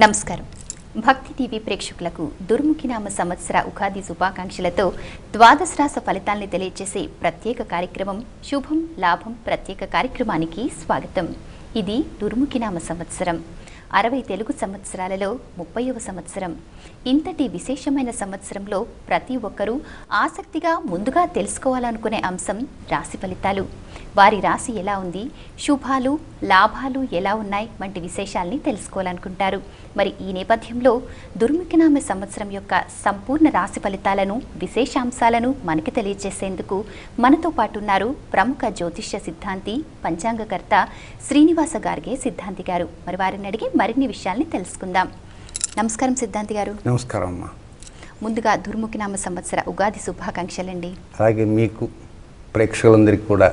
నమస్కారం. భక్తి టీవీ ప్రేక్షకులకు దుర్ముఖినామ సంవత్సర ఉగాది శుభాకాంక్షలతో ద్వాదశ రాశి ఫలితాల్ని తెలియజేసే ప్రత్యేక కార్యక్రమం శుభం లాభం ప్రత్యేక కార్యక్రమానికి స్వాగతం. ఇది దుర్ముఖినామ సంవత్సరం 60 తెలుగు సంవత్సరాలలో 30వ సంవత్సరం. ఇంతటి విశేషమైన సంవత్సరంలో ప్రతి ఒక్కరూ ఆసక్తిగా ముందుగా తెలుసుకోవాలనుకునే అంశం రాశి ఫలితాలు. వారి రాశి ఎలా ఉంది, శుభాలు లాభాలు ఎలా ఉన్నాయి వంటి విశేషాల్ని తెలుసుకోవాలనుకుంటారు. మరి ఈ నేపథ్యంలో దుర్ముఖినామ సంవత్సరం యొక్క సంపూర్ణ రాశి ఫలితాలను విశేషాంశాలను మనకి తెలియజేసేందుకు మనతో పాటు ఉన్నారు ప్రముఖ జ్యోతిష్య సిద్ధాంతి పంచాంగకర్త శ్రీనివాస గార్గే సిద్ధాంతి గారు. మరి వారిని అడిగి మరిన్ని విషయాల్ని తెలుసుకుందాం. నమస్కారం సిద్ధాంతి గారు. నమస్కారం అమ్మా. ముందుగా దుర్ముఖినామ సంవత్సర ఉగాది శుభాకాంక్షలండి. అలాగే మీకు ప్రేక్షకులందరికీ కూడా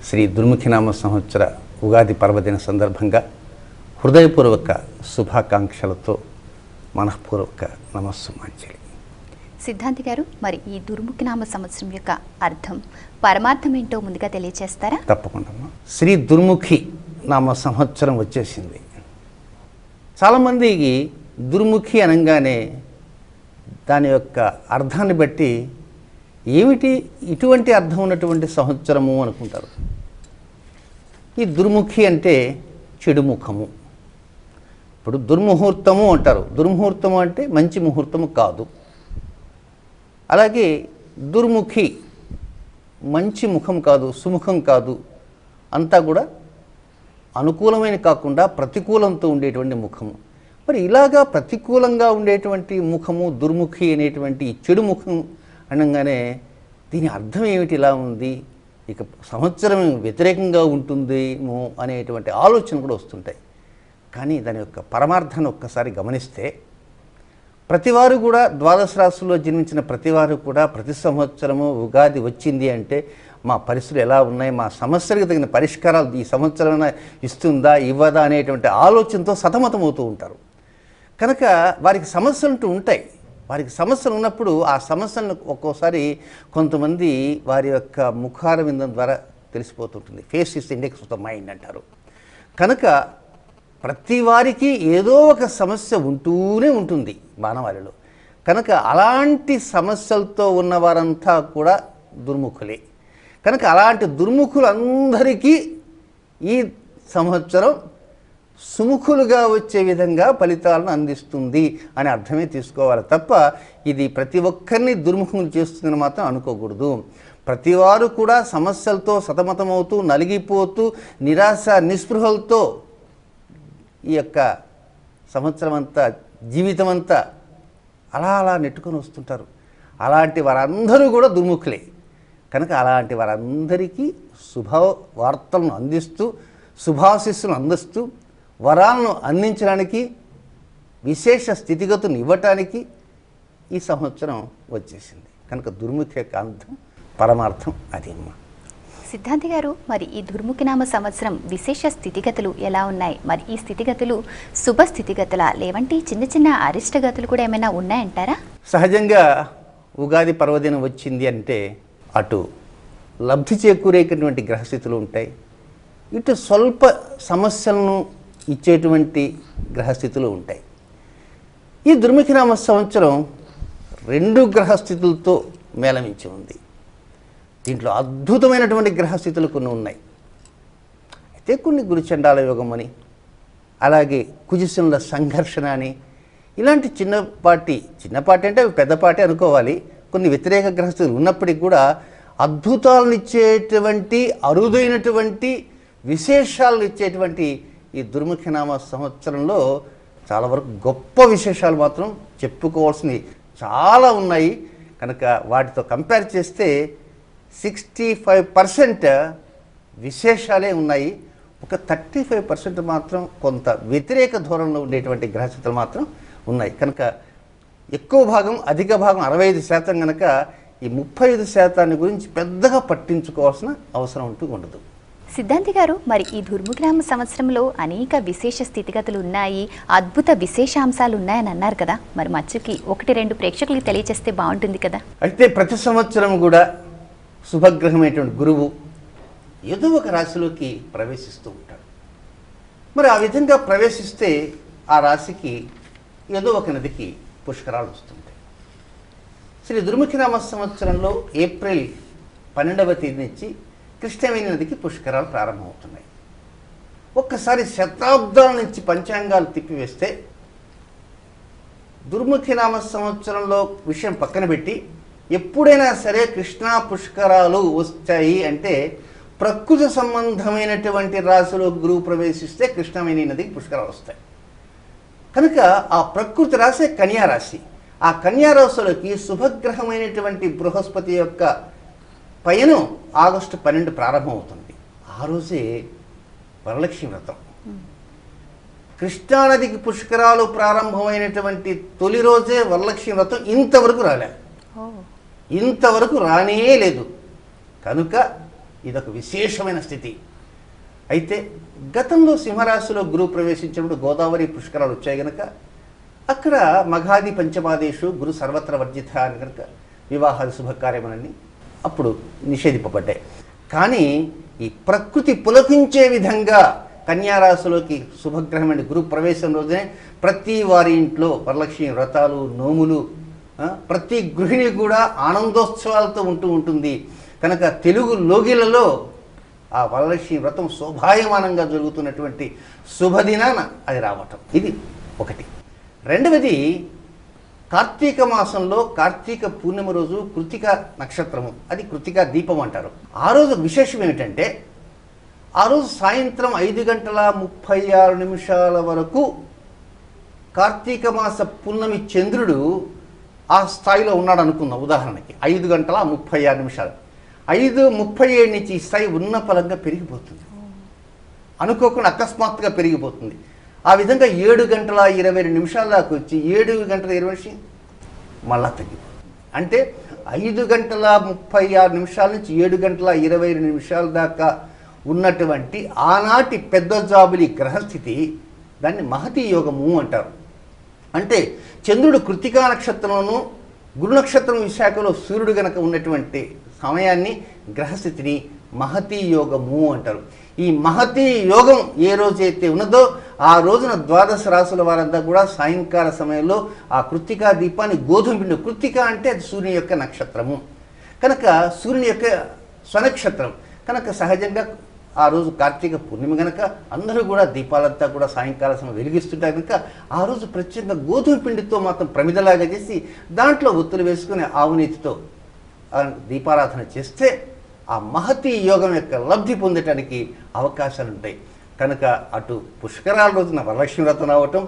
శ్రీ దుర్ముఖినామ సంవత్సర ఉగాది పర్వదిన సందర్భంగా హృదయపూర్వక శుభాకాంక్షలతో మనఃపూర్వక నమస్సుమాంజలి. సిద్ధాంతి గారు, మరి ఈ దుర్ముఖినామ సంవత్సరం యొక్క అర్థం పరమార్థం ఏంటో ముందుగా తెలియజేస్తారా? తప్పకుండా అమ్మా. శ్రీ దుర్ముఖి నామ సంవత్సరం వచ్చేసింది. చాలామందికి దుర్ముఖి అనగానే దాని యొక్క అర్థాన్ని బట్టి ఏమిటి ఇటువంటి అర్థం ఉన్నటువంటి సంవత్సరము అనుకుంటారు. ఈ దుర్ముఖి అంటే చెడు ముఖము. ఇప్పుడు దుర్ముహూర్తము అంటారు. దుర్ముహూర్తము అంటే మంచి ముహూర్తము కాదు. అలాగే దుర్ముఖి మంచి ముఖం కాదు, సుముఖం కాదు, అంతా కూడా అనుకూలమైన కాకుండా ప్రతికూలంతో ఉండేటువంటి ముఖము. మరి ఇలాగా ప్రతికూలంగా ఉండేటువంటి ముఖము దుర్ముఖి అనేటువంటి చెడు ముఖం అనగానే దీని అర్థం ఏమిటి ఇలా ఉంది, ఇక సంవత్సరం వ్యతిరేకంగా ఉంటుందేమో అనేటువంటి ఆలోచన కూడా వస్తుంటాయి. కానీ దాని యొక్క పరమార్థాన్ని ఒక్కసారి గమనిస్తే ప్రతివారు కూడా ద్వాదశ రాశుల్లో జన్మించిన ప్రతివారు కూడా ప్రతి సంవత్సరము ఉగాది వచ్చింది అంటే మా పరిస్థితులు ఎలా ఉన్నాయి, మా సమస్యలకు తగిన పరిష్కారాలు ఈ సంవత్సరం ఇస్తుందా ఇవ్వదా అనేటువంటి ఆలోచనతో సతమతమవుతూ ఉంటారు. కనుక వారికి సమస్యలు ఉంటాయి. వారికి సమస్యలు ఉన్నప్పుడు ఆ సమస్యలను ఒక్కోసారి కొంతమంది వారి యొక్క ముఖార విందం ద్వారా తెలిసిపోతుంటుంది. Face is index of the mind అంటారు. కనుక ప్రతి వారికి ఏదో ఒక సమస్య ఉంటూనే ఉంటుంది మానవాళిలో. కనుక అలాంటి సమస్యలతో ఉన్నవారంతా కూడా దుర్ముఖులే. కనుక అలాంటి దుర్ముఖులందరికీ ఈ సంవత్సరం సుముఖులుగా వచ్చే విధంగా ఫలితాలను అందిస్తుంది అని అర్థమే తీసుకోవాలి తప్ప ఇది ప్రతి ఒక్కరిని దుర్ముఖులు చేస్తుందని మాత్రం అనుకోకూడదు. ప్రతివారు కూడా సమస్యలతో సతమతమవుతూ నలిగిపోతూ నిరాశ నిస్పృహలతో ఈ యొక్క సంవత్సరం అంతా జీవితం అంతా అలా నెట్టుకొని వస్తుంటారు. అలాంటి వారందరూ కూడా దుర్ముఖులే. కనుక అలాంటి వారందరికీ శుభవార్తలను అందిస్తూ శుభాశిస్సులను అందిస్తూ వరాలను అందించడానికి విశేష స్థితిగతులను ఇవ్వటానికి ఈ సంవత్సరం వచ్చేసింది. కనుక దుర్ముఖి యొక్క అర్థం పరమార్థం అది అమ్మ. సిద్ధాంతి గారు, మరి ఈ దుర్ముఖినామ సంవత్సరం విశేష స్థితిగతులు ఎలా ఉన్నాయి? మరి ఈ స్థితిగతులు శుభ స్థితిగతుల లేవంటే చిన్న చిన్న అరిష్టగతులు కూడా ఏమైనా ఉన్నాయంటారా? సహజంగా ఉగాది పర్వదినం వచ్చింది అంటే అటు లబ్ధి చేకూరేటువంటి గ్రహస్థితులు ఉంటాయి, ఇటు స్వల్ప సమస్యలను ఇచ్చేటువంటి గ్రహస్థితులు ఉంటాయి. ఈ దుర్ముఖినామ సంవత్సరం 2 గ్రహస్థితులతో మేళమించి ఉంది. దీంట్లో అద్భుతమైనటువంటి గ్రహస్థితులు కొన్ని ఉన్నాయి. అయితే కొన్ని గురుచండాల యోగం అని, అలాగే కుజశనుల సంఘర్షణ అని, ఇలాంటి చిన్నపాటి అంటే పెద్దపాటి అనుకోవాలి, కొన్ని వ్యతిరేక గ్రహస్థితులు ఉన్నప్పటికీ కూడా అద్భుతాలను ఇచ్చేటువంటి అరుదైనటువంటి విశేషాలను ఇచ్చేటువంటి ఈ దుర్ముఖినామ సంవత్సరంలో చాలా వరకు గొప్ప విశేషాలు మాత్రం చెప్పుకోవాల్సినవి చాలా ఉన్నాయి. కనుక వాటితో కంపేర్ చేస్తే 65% విశేషాలే ఉన్నాయి. ఒక 35% మాత్రం కొంత వ్యతిరేక ధోరణిలో ఉండేటువంటి గ్రహస్థితులు మాత్రం ఉన్నాయి. కనుక ఎక్కువ భాగం అధిక భాగం 65% కనుక ఈ 35% గురించి పెద్దగా పట్టించుకోవాల్సిన అవసరం అంటూ ఉండదు. సిద్ధాంతి గారు, మరి ఈ దుర్ముఖినామ సంవత్సరంలో అనేక విశేష స్థితిగతులు ఉన్నాయి, అద్భుత విశేషాంశాలు ఉన్నాయని అన్నారు కదా. మరి మధ్యకి 1-2 ప్రేక్షకులకు తెలియజేస్తే బాగుంటుంది కదా. అయితే ప్రతి సంవత్సరం కూడా శుభగ్రహమైనటువంటి గురువు ఏదో ఒక రాశిలోకి ప్రవేశిస్తూ ఉంటాడు. మరి ఆ విధంగా ప్రవేశిస్తే ఆ రాశికి ఏదో ఒక నదికి పుష్కరాలు వస్తుంటాయి. శ్రీ దుర్ముఖినామ సంవత్సరంలో ఏప్రిల్ 12వ తేదీ నుంచి కృష్ణవేణి నదికి పుష్కరాలు ప్రారంభమవుతున్నాయి. ఒక్కసారి శతాబ్దాల నుంచి పంచాంగాలు తిప్పివేస్తే దుర్ముఖినామ సంవత్సరంలో విషయం పక్కన పెట్టి ఎప్పుడైనా సరే కృష్ణా పుష్కరాలు వస్తాయి అంటే ప్రకృతి సంబంధమైనటువంటి రాశిలో గురువు ప్రవేశిస్తే కృష్ణవేణి నదికి పుష్కరాలు వస్తాయి. కనుక ఆ ప్రకృతి రాశి కన్యా రాశి. ఆ కన్యా రాశిలోకి శుభగ్రహమైనటువంటి బృహస్పతి యొక్క పయనం ఆగస్టు 12 ప్రారంభమవుతుంది. ఆ రోజే వరలక్ష్మి వ్రతం. కృష్ణానదికి పుష్కరాలు ప్రారంభమైనటువంటి తొలి రోజే వరలక్ష్మి వ్రతం ఇంతవరకు రాలేదు, ఇంతవరకు రానే లేదు. కనుక ఇదొక విశేషమైన స్థితి. అయితే గతంలో సింహరాశిలో గురువు ప్రవేశించినప్పుడు గోదావరి పుష్కరాలు వచ్చాయి కనుక అక్కడ మఘాది పంచమాదేశు గురు సర్వత్ర వర్జిత అని కనుక వివాహాది శుభకార్యములన్నీ అప్పుడు నిషేధింపబడ్డాయి. కానీ ఈ ప్రకృతి పులకించే విధంగా కన్యారాశిలోకి శుభగ్రహమైన గురు ప్రవేశం రోజునే ప్రతి వారి ఇంట్లో వరలక్ష్మి వ్రతాలు నోములు, ప్రతి గృహిణి కూడా ఆనందోత్సవాలతో ఉంటుంది. కనుక తెలుగు లోగిలలో ఆ వరలక్ష్మి వ్రతం శోభాయమానంగా జరుగుతున్నటువంటి శుభదినాన అది రావటం, ఇది ఒకటి. రెండవది, కార్తీక మాసంలో కార్తీక పూర్ణిమ రోజు కృతిక నక్షత్రము, అది కృతిక దీపం అంటారు. ఆ రోజు విశేషం ఏమిటంటే ఆ రోజు సాయంత్రం 5:36 వరకు కార్తీక మాస పున్నమి చంద్రుడు ఆ స్థాయిలో ఉన్నాడు అనుకుందాం. ఉదాహరణకి 5:36, 5:37 నుంచి ఈ స్థాయి ఉన్న పలంగా పెరిగిపోతుంది, అనుకోకుండా అకస్మాత్తుగా పెరిగిపోతుంది. ఆ విధంగా 7:22 దాకా వచ్చి 7:20 మళ్ళా తగ్గిపోతుంది. అంటే 5:36 నుంచి 7:22 దాకా ఉన్నటువంటి ఆనాటి పెద్ద జాబులి గ్రహస్థితి, దాన్ని మహతీ యోగము అంటారు. అంటే చంద్రుడు కృతికా నక్షత్రంలోను గురు నక్షత్రం విశాఖలో సూర్యుడు గనక ఉన్నటువంటి సమయాన్ని గ్రహస్థితిని మహతీ యోగము అంటారు. ఈ మహతీ యోగం ఏ రోజైతే ఉన్నదో ఆ రోజున ద్వాదశ రాశుల వారంతా కూడా సాయంకాల సమయంలో ఆ కృతికా దీపాన్ని గోధుమ పిండి, కృతిక అంటే అది సూర్యుని యొక్క నక్షత్రము కనుక సూర్యుని యొక్క స్వనక్షత్రం కనుక సహజంగా ఆ రోజు కార్తీక పూర్ణిమ కనుక అందరూ కూడా దీపాలంతా కూడా సాయంకాల సమయం వెలిగిస్తుంటారు. కనుక ఆ రోజు ప్రత్యేకంగా గోధుమ పిండితో మాత్రం ప్రమిదలాగా చేసి దాంట్లో ఒత్తులు వేసుకుని ఆవునీతితో దీపారాధన చేస్తే ఆ మహతీ యోగం యొక్క లబ్ధి పొందటానికి అవకాశాలు ఉంటాయి. కనుక అటు పుష్కరాల రోజున వరలక్ష్మి వ్రతం రావటం,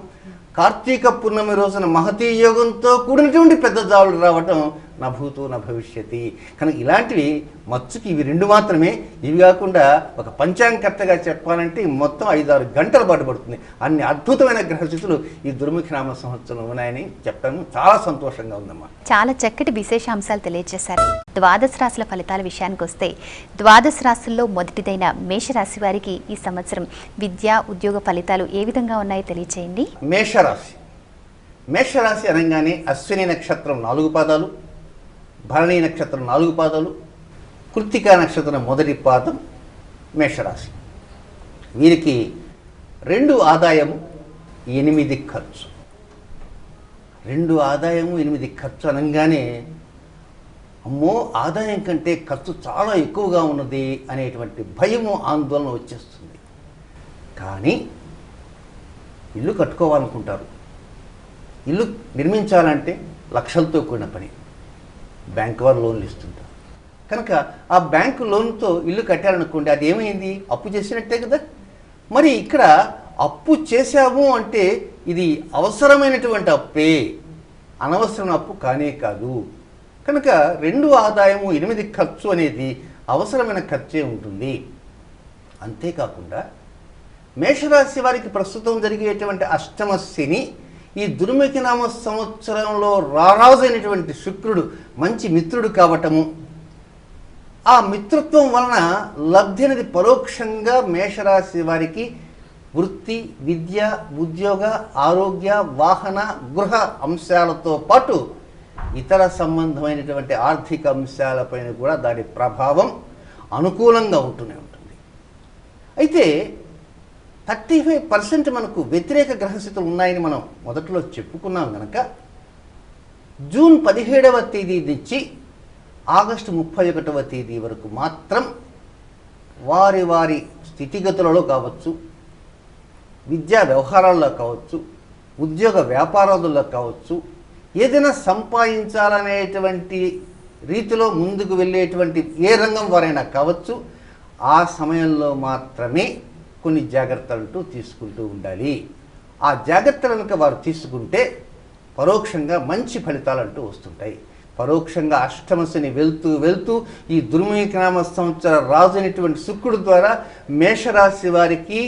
కార్తీక పూర్ణమి రోజున మహతీ యోగంతో కూడినటువంటి పెద్ద జావులు రావటం నభూతో నభవిష్యతి. కనుక ఇలాంటివి మచ్చుకి ఇవి 2 మాత్రమే. ఇవి కాకుండా ఒక పంచాంగకర్తగా చెప్పాలంటే మొత్తం 5-6 గంటల పాటు పడుతుంది. అన్ని అద్భుతమైన గ్రహస్థితులు ఈ దుర్ముఖినామ సంవత్సరం ఉన్నాయని చెప్పడం చాలా సంతోషంగా ఉందమ్మా. చాలా చక్కటి విశేషాంశాలు తెలియజేశారు. ద్వాదశ రాశుల ఫలితాల విషయానికి వస్తే ద్వాదశ రాశుల్లో మొదటిదైన మేషరాశి వారికి ఈ సంవత్సరం విద్యా ఉద్యోగ ఫలితాలు ఏ విధంగా ఉన్నాయో తెలియజేయండి. మేషరాశి అనగానే అశ్విని నక్షత్రం 4 పాదాలు, భరణి నక్షత్రం 4 పాదాలు, కృత్తికా నక్షత్రం మొదటి పాదం మేషరాశి. వీరికి 2 ఆదాయము 8 ఖర్చు. 2 ఆదాయము 8 ఖర్చు అనగానే అమ్మో ఆదాయం కంటే ఖర్చు చాలా ఎక్కువగా ఉన్నది అనేటువంటి భయము ఆందోళన వచ్చేస్తుంది. కానీ ఇల్లు కట్టుకోవాలనుకుంటారు, ఇల్లు నిర్మించాలంటే లక్షలతో కూడిన పని, బ్యాంకు వారు లోన్లు ఇస్తుంటారు. కనుక ఆ బ్యాంకు లోన్తో ఇల్లు కట్టాలనుకోండి, అది ఏమైంది? అప్పు చేసినట్టే కదా. మరి ఇక్కడ అప్పు చేశాము అంటే ఇది అవసరమైనటువంటి అప్పే, అనవసరమైన అప్పు కానే కాదు. కనుక 2 ఆదాయము 8 ఖర్చు అనేది అవసరమైన ఖర్చే ఉంటుంది. అంతేకాకుండా మేషరాశి వారికి ప్రస్తుతం జరిగేటువంటి అష్టమ శని ఈ దుర్ముఖినామ సంవత్సరంలో రారాజైనటువంటి శుక్రుడు మంచి మిత్రుడు కావటము, ఆ మిత్రత్వం వలన లబ్ధి అనేది పరోక్షంగా మేషరాశి వారికి వృత్తి, విద్య, ఉద్యోగ, ఆరోగ్య, వాహన, గృహ అంశాలతో పాటు ఇతర సంబంధమైనటువంటి ఆర్థిక అంశాలపైన కూడా దాని ప్రభావం అనుకూలంగా ఉంటూనే ఉంటుంది. అయితే 35% మనకు వ్యతిరేక గ్రహస్థితులు ఉన్నాయని మనం మొదట్లో చెప్పుకున్నాం కనుక జూన్ 17వ తేదీ నుంచి ఆగస్టు 31వ తేదీ వరకు మాత్రం వారి వారి స్థితిగతులలో కావచ్చు, విద్యా వ్యవహారాల్లో కావచ్చు, ఉద్యోగ వ్యాపారాలలో కావచ్చు, ఏదైనా సంపాదించాలనేటువంటి రీతిలో ముందుకు వెళ్ళేటువంటి ఏ రంగం వారైనా కావచ్చు, ఆ సమయంలో మాత్రమే కొన్ని జాగ్రత్తలు తీసుకుంటూ ఉండాలి. ఆ జాగ్రత్తలను వారు తీసుకుంటే పరోక్షంగా మంచి ఫలితాలంటూ వస్తుంటాయి. పరోక్షంగా అష్టమశని వెళ్తూ ఈ దుర్ముఖనామ సంవత్సర రాజు అయినటువంటి శుక్రుడు ద్వారా మేషరాశి వారికి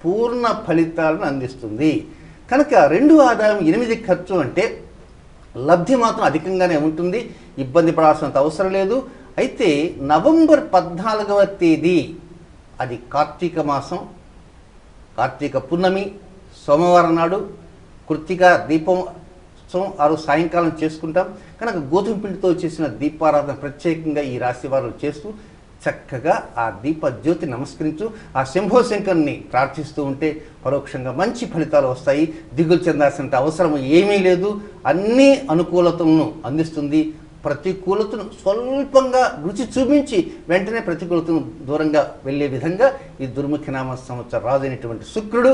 పూర్ణ ఫలితాలను అందిస్తుంది. కనుక 2 ఆదాయం 8 ఖర్చు అంటే లబ్ధి మాత్రం అధికంగానే ఉంటుంది, ఇబ్బంది పడాల్సినంత అవసరం లేదు. అయితే నవంబర్ 14వ తేదీ అది కార్తీక మాసం, కార్తీక పున్నమి, సోమవారం నాడు కృత్తిక దీపం ఆ రోజు సాయంకాలం చేసుకుంటాం కనుక గోధుమ పిండితో చేసిన దీపారాధన ప్రత్యేకంగా ఈ రాశి వారు చేస్తూ చక్కగా ఆ దీప జ్యోతి నమస్కరించు ఆ శంభో శంకర్ని ప్రార్థిస్తూ ఉంటే పరోక్షంగా మంచి ఫలితాలు వస్తాయి. దిగులు చెందాల్సినంత అవసరం ఏమీ లేదు, అన్ని అనుకూలతలను అందిస్తుంది. ప్రతికూలతను స్వల్పంగా రుచి చూపించి వెంటనే ప్రతికూలతను దూరంగా వెళ్ళే విధంగా ఈ దుర్ముఖనామ సంవత్సర రాజు అయినటువంటి శుక్రుడు,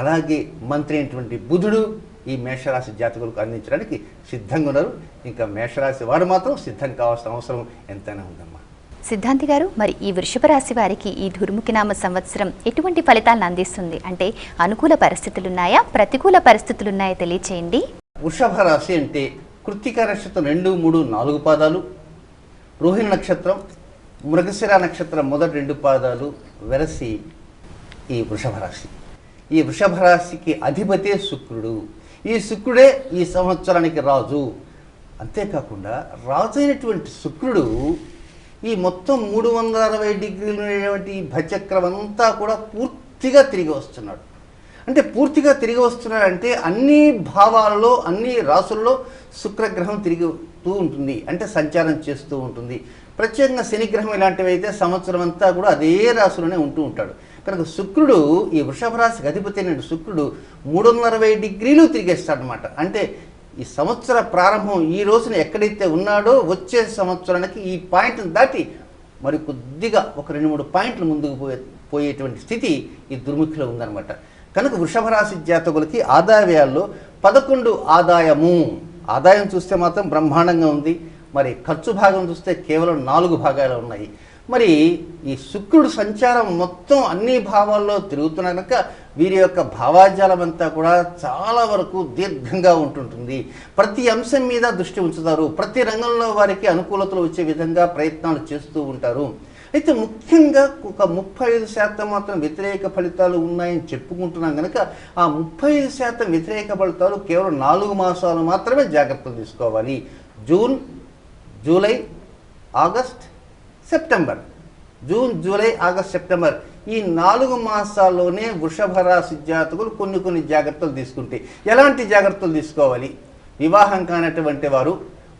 అలాగే మంత్రి అయినటువంటి బుధుడు ఈ మేషరాశి జాతకులకు అందించడానికి సిద్ధంగా ఉన్నారు. ఇంకా మేషరాశి వారు మాత్రం సిద్ధం కావాల్సిన అవసరం ఎంతైనా ఉందమ్మా. సిద్ధాంతి గారు, మరి ఈ వృషభ రాశి వారికి ఈ దుర్ముఖనామ సంవత్సరం ఎటువంటి ఫలితాలను అందిస్తుంది? అంటే అనుకూల పరిస్థితులున్నాయా, ప్రతికూల పరిస్థితులున్నాయా తెలియచేయండి. వృషభ రాశి అంటే కృత్తిక నక్షత్రం 2, 3, 4 పాదాలు, రోహిణి నక్షత్రం, మృగశిర నక్షత్రం మొదటి 2 పాదాలు వెరసి ఈ వృషభ రాశి. ఈ వృషభ రాశికి అధిపతే శుక్రుడు. ఈ శుక్రుడే ఈ సంవత్సరానికి రాజు. అంతేకాకుండా రాజు అయినటువంటి శుక్రుడు ఈ మొత్తం 360 డిగ్రీలు ఉండేటువంటి భచక్రం అంతా కూడా పూర్తిగా తిరిగి వస్తున్నాడు. అంటే పూర్తిగా తిరిగి వస్తున్నాడంటే అన్ని భావాలలో, అన్ని రాసుల్లో శుక్రగ్రహం తిరుగుతూ ఉంటుంది, అంటే సంచారం చేస్తూ ఉంటుంది. ప్రత్యేకంగా శనిగ్రహం ఇలాంటివి అయితే సంవత్సరం అంతా కూడా అదే రాశిలోనే ఉంటూ ఉంటాడు. కనుక శుక్రుడు ఈ వృషభ రాశికి అధిపతి అయిన శుక్రుడు 360 డిగ్రీలు తిరిగేస్తాడనమాట. అంటే ఈ సంవత్సర ప్రారంభం ఈ రోజున ఎక్కడైతే ఉన్నాడో వచ్చే సంవత్సరానికి ఈ పాయింట్ని దాటి మరి కొద్దిగా ఒక 2-3 పాయింట్లు ముందుకు పోయేటువంటి స్థితి ఈ దుర్ముఖిలో ఉందన్నమాట. కనుక వృషభ రాశి జాతకులకి ఆదాయ వ్యయాల్లో 11 ఆదాయం చూస్తే మాత్రం బ్రహ్మాండంగా ఉంది. మరి ఖర్చు భాగం చూస్తే కేవలం 4 భాగాలు ఉన్నాయి. మరి ఈ శుక్రుడు సంచారం మొత్తం అన్ని భావాల్లో తిరుగుతున్న కనుక వీరి యొక్క భావాజాలం అంతా కూడా చాలా వరకు దీర్ఘంగా ఉంటుంటుంది. ప్రతి అంశం మీద దృష్టి ఉంచుతారు, ప్రతి రంగంలో వారికి అనుకూలతలు వచ్చే విధంగా ప్రయత్నాలు చేస్తూ ఉంటారు. అయితే ముఖ్యంగా ఒక 35% మాత్రం వ్యతిరేక ఫలితాలు ఉన్నాయని చెప్పుకుంటున్నాం కనుక ఆ 35% వ్యతిరేక ఫలితాలు కేవలం 4 మాసాలు మాత్రమే జాగ్రత్తలు తీసుకోవాలి. June, July, August, September. June, July, August, September ఈ 4 మాసాల్లోనే వృషభ రాశి జాతకులు కొన్ని జాగ్రత్తలు తీసుకుంటే ఎలాంటి జాగ్రత్తలు తీసుకోవాలి? వివాహం కానటువంటి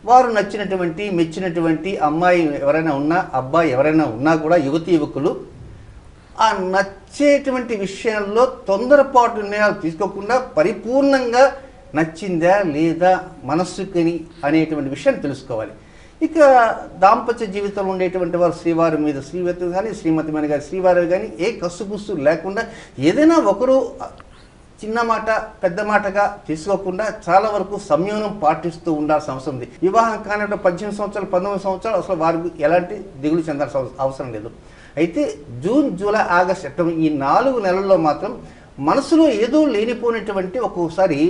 వారు నచ్చినటువంటి మెచ్చినటువంటి అమ్మాయి ఎవరైనా ఉన్నా, అబ్బాయి ఎవరైనా ఉన్నా కూడా యువకులు ఆ నచ్చేటువంటి విషయంలో తొందరపాటు నిర్ణయాలు తీసుకోకుండా పరిపూర్ణంగా నచ్చిందా లేదా మనస్సుకి అనేటువంటి విషయాన్ని తెలుసుకోవాలి. ఇక దాంపత్య జీవితంలో ఉండేటువంటి వారు శ్రీవారి మీద శ్రీవతి కానీ, శ్రీమతి మీద కానీ, శ్రీవారి కానీ ఏ కసుగుసు లేకుండా ఏదైనా ఒకరు చిన్న మాట పెద్ద మాటగా తీసుకోకుండా చాలా వరకు సంయమనం పాటిస్తూ ఉండాల్సిన అవసరం ఉంది. వివాహం కానివ్వండి 18 సంవత్సరాలు 19 సంవత్సరాలు అసలు వారికి ఎలాంటి దిగులు చెందాల్సిన అవసరం లేదు. అయితే జూన్, జూలై, ఆగస్ట్, సెప్టెంబర్ ఈ 4 నెలల్లో మాత్రం మనసులో ఏదో లేనిపోయినటువంటి ఒక్కొక్కసారి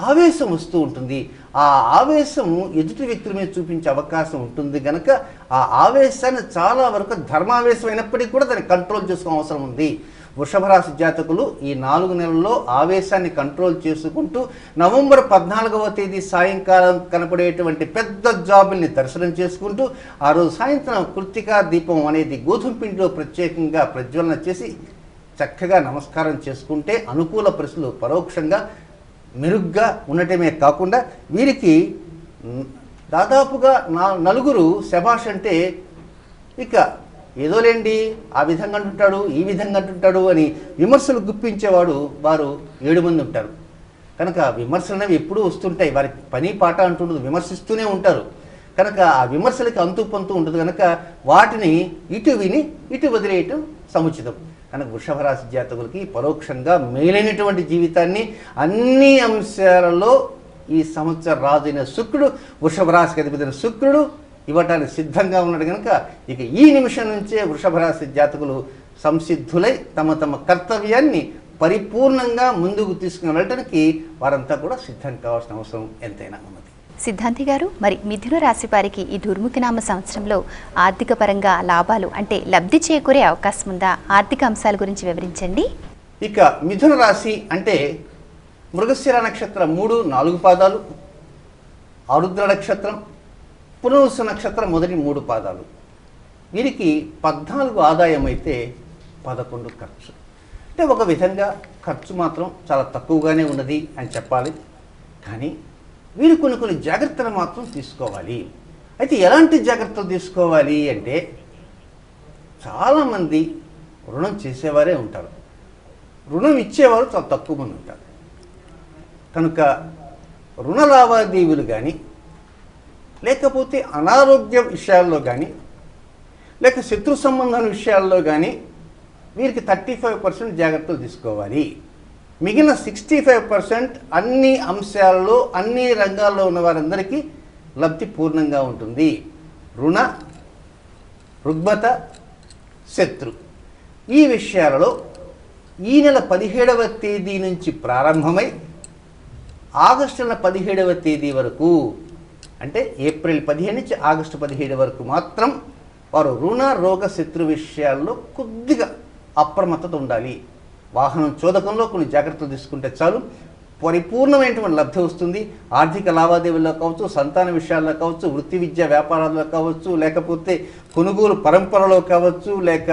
ఆవేశం వస్తూ ఉంటుంది. ఆ ఆవేశం ఎదుటి వ్యక్తుల మీద చూపించే అవకాశం ఉంటుంది కనుక ఆ ఆవేశాన్ని చాలా వరకు ధర్మావేశం అయినప్పటికీ కూడా దాన్ని కంట్రోల్ చేసుకోవడం అవసరం ఉంది. వృషభ రాశి జాతకులు ఈ 4 నెలల్లో ఆవేశాన్ని కంట్రోల్ చేసుకుంటూ నవంబర్ 14వ తేదీ సాయంకాలం కనపడేటువంటి పెద్ద జాబుల్ని దర్శనం చేసుకుంటూ ఆ రోజు సాయంత్రం కృత్తికా దీపం అనేది గోధుమ పిండిలో ప్రత్యేకంగా ప్రజ్వలన చేసి చక్కగా నమస్కారం చేసుకుంటే అనుకూల పరిస్థితులు పరోక్షంగా మెరుగ్గా ఉండటమే కాకుండా వీరికి దాదాపుగా 4 శభాష్ అంటే ఇక ఏదోలేండి ఆ విధంగా అంటుంటాడు, ఈ విధంగా అంటుంటాడు అని విమర్శలు గుప్పించేవాడు వారు 7 మంది ఉంటారు. కనుక విమర్శలు అనేవి ఎప్పుడూ వస్తుంటాయి. వారికి పని పాట అంటుండదు, విమర్శిస్తూనే ఉంటారు. కనుక ఆ విమర్శలకి అంతు పొంతు ఉంటుంది. కనుక వాటిని ఇటు విని ఇటు వదిలేయటం సముచితం. కనుక వృషభ రాశి జాతకులకి పరోక్షంగా మేలైనటువంటి జీవితాన్ని అన్ని అంశాలలో ఈ సంవత్సర రాజైన శుక్రుడు, వృషభ రాశికి అధిపతి శుక్రుడు ఇవ్వటానికి సిద్ధంగా ఉన్నాడు. కనుక ఇక ఈ నిమిషం నుంచే వృషభ రాశి జాతకులు సంసిద్ధులై తమ తమ కర్తవ్యాన్ని పరిపూర్ణంగా ముందుకు తీసుకుని వెళ్ళడానికి వారంతా కూడా సిద్ధం కావాల్సిన అవసరం ఎంతైనా ఉన్నది. సిద్ధాంతి గారు, మరి మిథున రాశి వారికి ఈ దుర్ముఖనామ సంవత్సరంలో ఆర్థిక పరంగా లాభాలు అంటే లబ్ధి చేకూరే అవకాశం ఉందా? ఆర్థిక అంశాల గురించి వివరించండి. ఇక మిథున రాశి అంటే మృగశిర నక్షత్రం 3, 4 పాదాలు, ఆరుద్ర నక్షత్రం, పునరుసు నక్షత్రం మొదటి 3 పాదాలు. వీరికి 14 ఆదాయం అయితే 11 ఖర్చు. అంటే ఒక విధంగా ఖర్చు మాత్రం చాలా తక్కువగానే ఉన్నది అని చెప్పాలి. కానీ వీరు కొన్ని జాగ్రత్తలు మాత్రం తీసుకోవాలి. అయితే ఎలాంటి జాగ్రత్తలు తీసుకోవాలి అంటే, చాలామంది రుణం చేసేవారే ఉంటారు, రుణం ఇచ్చేవారు చాలా తక్కువ మంది ఉంటారు. కనుక రుణ లావాదేవీలు కానీ, లేకపోతే అనారోగ్య విషయాల్లో కానీ, లేక శత్రు సంబంధాల విషయాల్లో కానీ వీరికి 35% జాగ్రత్తలు తీసుకోవాలి. మిగిలిన 65% అన్ని అంశాలలో అన్ని రంగాల్లో ఉన్న వారందరికీ లబ్ధి పూర్ణంగా ఉంటుంది. రుణ, రుగ్మత, శత్రు ఈ విషయాలలో ఈ నెల 17వ తేదీ నుంచి ప్రారంభమై ఆగస్టు నెల 17వ తేదీ వరకు, అంటే ఏప్రిల్ 15 నుంచి ఆగస్టు 17 వరకు మాత్రం వారు రుణ, రోగ, శత్రు విషయాల్లో కొద్దిగా అప్రమత్తత ఉండాలి. వాహనం చోదకంలో కొన్ని జాగ్రత్తలు తీసుకుంటే చాలు, పరిపూర్ణమైనటువంటి లబ్ధి వస్తుంది. ఆర్థిక లావాదేవీల్లో కావచ్చు, సంతాన విషయాల్లో కావచ్చు, వృత్తి విద్య వ్యాపారాల్లో కావచ్చు, లేకపోతే కొనుగోలు పరంపరలో కావచ్చు, లేక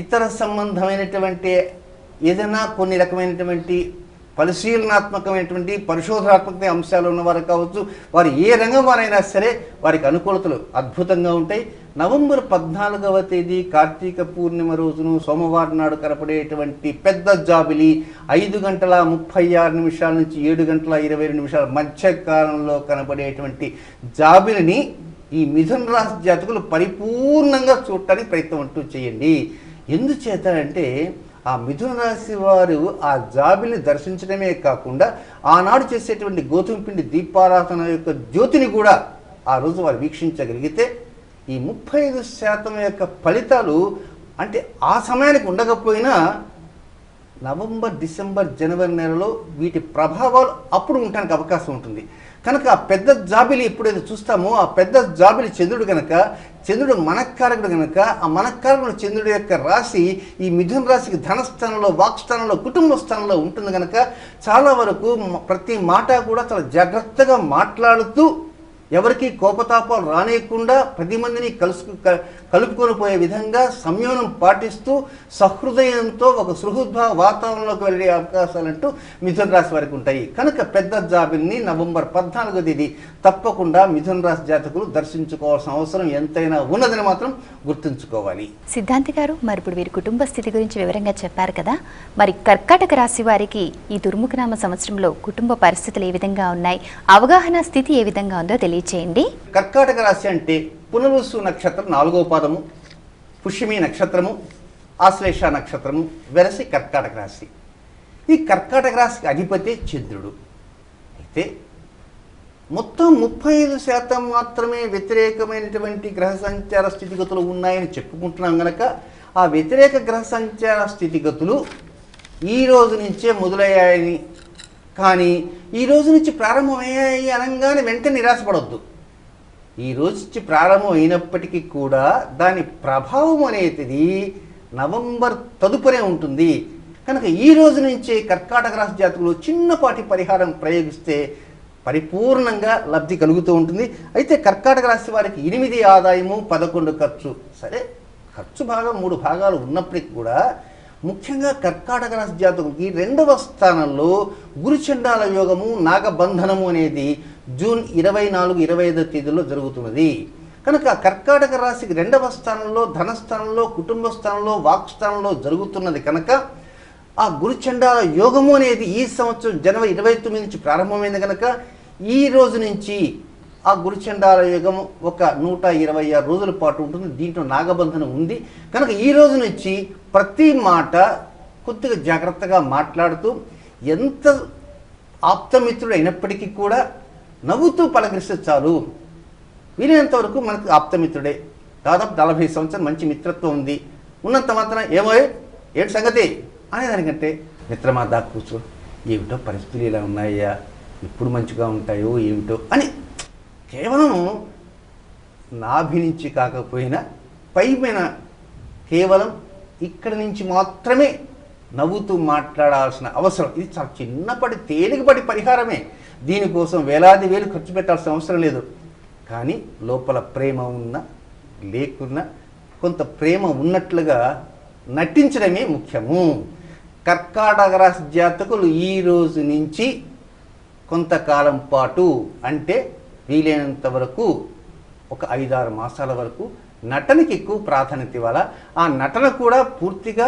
ఇతర సంబంధమైనటువంటి ఏదైనా కొన్ని రకమైనటువంటి పరిశీలనాత్మకమైనటువంటి పరిశోధనాత్మక అంశాలు ఉన్నవారు కావచ్చు, వారు ఏ రంగం వారైనా సరే వారికి అనుకూలతలు అద్భుతంగా ఉంటాయి. నవంబర్ 14వ తేదీ కార్తీక పూర్ణిమ రోజును సోమవారం నాడు కనపడేటువంటి పెద్ద జాబిలి 5:36 నుంచి 7:22 మధ్య కాలంలో కనపడేటువంటి జాబిలిని ఈ మిథున రాశి జాతకులు పరిపూర్ణంగా చూడటానికి ప్రయత్నం అంటూ చేయండి. ఎందుచేత అంటే ఆ మిథున రాశి వారు ఆ జాబిలిని దర్శించడమే కాకుండా ఆనాడు చేసేటువంటి గోధుమ పిండి దీపారాధన యొక్క జ్యోతిని కూడా ఆ రోజు వారు వీక్షించగలిగితే ఈ 35% యొక్క ఫలితాలు, అంటే ఆ సమయానికి ఉండకపోయినా నవంబర్, డిసెంబర్, జనవరి నెలలో వీటి ప్రభావాలు అప్పుడు ఉండడానికి అవకాశం ఉంటుంది. కనుక ఆ పెద్ద జాబిలి ఎప్పుడైతే చూస్తామో ఆ పెద్ద జాబిలి చంద్రుడు కనుక, చంద్రుడు మనఃకారకుడు కనుక, ఆ మనఃకారకుడు చంద్రుడి యొక్క రాశి ఈ మిథున రాశికి ధనస్థానంలో, వాక్స్థానంలో, కుటుంబ స్థానంలో ఉంటుంది కనుక చాలా వరకు ప్రతి మాట కూడా చాలా జాగ్రత్తగా మాట్లాడుతూ ఎవరికి కోపతాపాలు రానియకుండా 10 మందిని కలుపుకొని పోయే విధంగా సంయమనం పాటిస్తూ సహృదయంతో ఒక సుహృద్భావ వాతావరణంలోకి వెళ్ళే అవకాశాలంటూ మిథున రాశి వారికి ఉంటాయి. కనుక పెద్ద జాబిల్ని నవంబర్ 14వ తేదీ తప్పకుండా మిథున రాశి జాతకులు దర్శించుకోవాల్సిన అవసరం ఎంతైనా ఉన్నదని మాత్రం గుర్తుంచుకోవాలి. సిద్ధాంతి గారు, మరి ఇప్పుడు వీరి కుటుంబ స్థితి గురించి వివరంగా చెప్పారు కదా, మరి కర్కాటక రాశి వారికి ఈ దుర్ముఖనామ సంవత్సరంలో కుటుంబ పరిస్థితులు ఏ విధంగా ఉన్నాయి, అవగాహన స్థితి ఏ విధంగా ఉందో తెలియచేయండి. కర్కాటక రాశి అంటే పునరుసు నక్షత్రం 4వ పాదము, పుష్యమి నక్షత్రము, ఆశ్లేష నక్షత్రము వెరసి కర్కాటక రాశి. ఈ కర్కాటక రాశికి అధిపతి చంద్రుడు. అయితే మొత్తం 35% మాత్రమే వ్యతిరేకమైనటువంటి గ్రహ సంచార స్థితిగతులు ఉన్నాయని చెప్పుకుంటున్నాం కనుక ఆ వ్యతిరేక గ్రహ సంచార స్థితిగతులు ఈ రోజు నుంచే మొదలయ్యాయని, కానీ ఈ రోజు నుంచి ప్రారంభమయ్యాయి అనగానే వెంటనే నిరాశపడవద్దు. ఈ రోజు నుంచి ప్రారంభం అయినప్పటికీ కూడా దాని ప్రభావం అనేది నవంబర్ తదుపరే ఉంటుంది. కనుక ఈ రోజు నుంచే కర్కాటక రాశి జాతకులు చిన్నపాటి పరిహారం ప్రయోగిస్తే పరిపూర్ణంగా లబ్ధి కలుగుతూ ఉంటుంది. అయితే కర్కాటక రాశి వారికి 8 ఆదాయము, 11 ఖర్చు. సరే, ఖర్చు భాగం 3 భాగాలు ఉన్నప్పటికీ కూడా ముఖ్యంగా కర్కాటక రాశి జాతకులకి 2వ స్థానంలో గురుచండాల యోగము, నాగబంధనము అనేది జూన్ 24, 25 తేదీల్లో జరుగుతున్నది. కనుక కర్కాటక రాశికి 2వ స్థానంలో ధనస్థానంలో కుటుంబ స్థానంలో వాక్ స్థానంలో జరుగుతున్నది కనుక ఆ గురుచండాల యోగము అనేది ఈ సంవత్సరం జనవరి 29 నుంచి ప్రారంభమైంది కనుక ఈ రోజు నుంచి ఆ గురుచండాల యోగం ఒక 126 రోజుల పాటు ఉంటుంది. దీంట్లో నాగబంధనం ఉంది కనుక ఈ రోజు నుంచి ప్రతి మాట కొద్దిగా జాగ్రత్తగా మాట్లాడుతూ ఎంత ఆప్తమిత్రుడు అయినప్పటికీ కూడా నవ్వుతూ పలకరిస్తే చాలు. వీలైనంత వరకు మనకు ఆప్తమిత్రుడే, దాదాపు 40 సంవత్సరాలు మంచి మిత్రత్వం ఉంది, ఉన్నంత మాత్రం ఏమో ఏంటి సంగతి అనేదానికంటే మిత్రమా దా కూర్చో, ఏమిటో పరిస్థితులు ఇలా ఉన్నాయా, ఎప్పుడు మంచిగా ఉంటాయో ఏమిటో అని కేవలం నాభి నుంచి కాకపోయినా పైన కేవలం ఇక్కడి నుంచి మాత్రమే నవ్వుతూ మాట్లాడాల్సిన అవసరం. ఇది చాలా చిన్నప్పటి తేలికపడి పరిహారమే, దీనికోసం వేలాది వేలు ఖర్చు పెట్టాల్సిన అవసరం లేదు. కానీ లోపల ప్రేమ ఉన్నా లేకున్నా కొంత ప్రేమ ఉన్నట్లుగా నటించడమే ముఖ్యము. కర్కాటక రాశి జాతకులు ఈ రోజు నుంచి కొంతకాలం పాటు అంటే వీలైనంత వరకు ఒక 5-6 మాసాల వరకు నటనకి ఎక్కువ ప్రాధాన్యత ఇవ్వాలా. ఆ నటన కూడా పూర్తిగా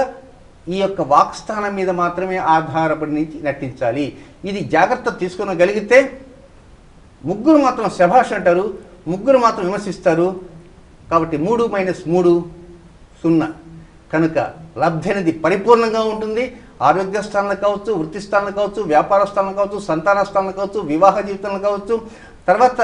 ఈ యొక్క వాక్స్థానం మీద మాత్రమే ఆధారపడి నుంచి నటించాలి. ఇది జాగ్రత్త తీసుకునగలిగితే ముగ్గురు మాత్రం శభాష్ అంటారు, ముగ్గురు మాత్రం విమర్శిస్తారు. కాబట్టి 3 - 3 0 కనుక లబ్ధి అనేది పరిపూర్ణంగా ఉంటుంది. ఆరోగ్య స్థానంలో కావచ్చు, వృత్తి స్థానంలో కావచ్చు, వ్యాపార స్థానంలో కావచ్చు, సంతాన స్థానంలో కావచ్చు, వివాహ జీవితంలో కావచ్చు, తర్వాత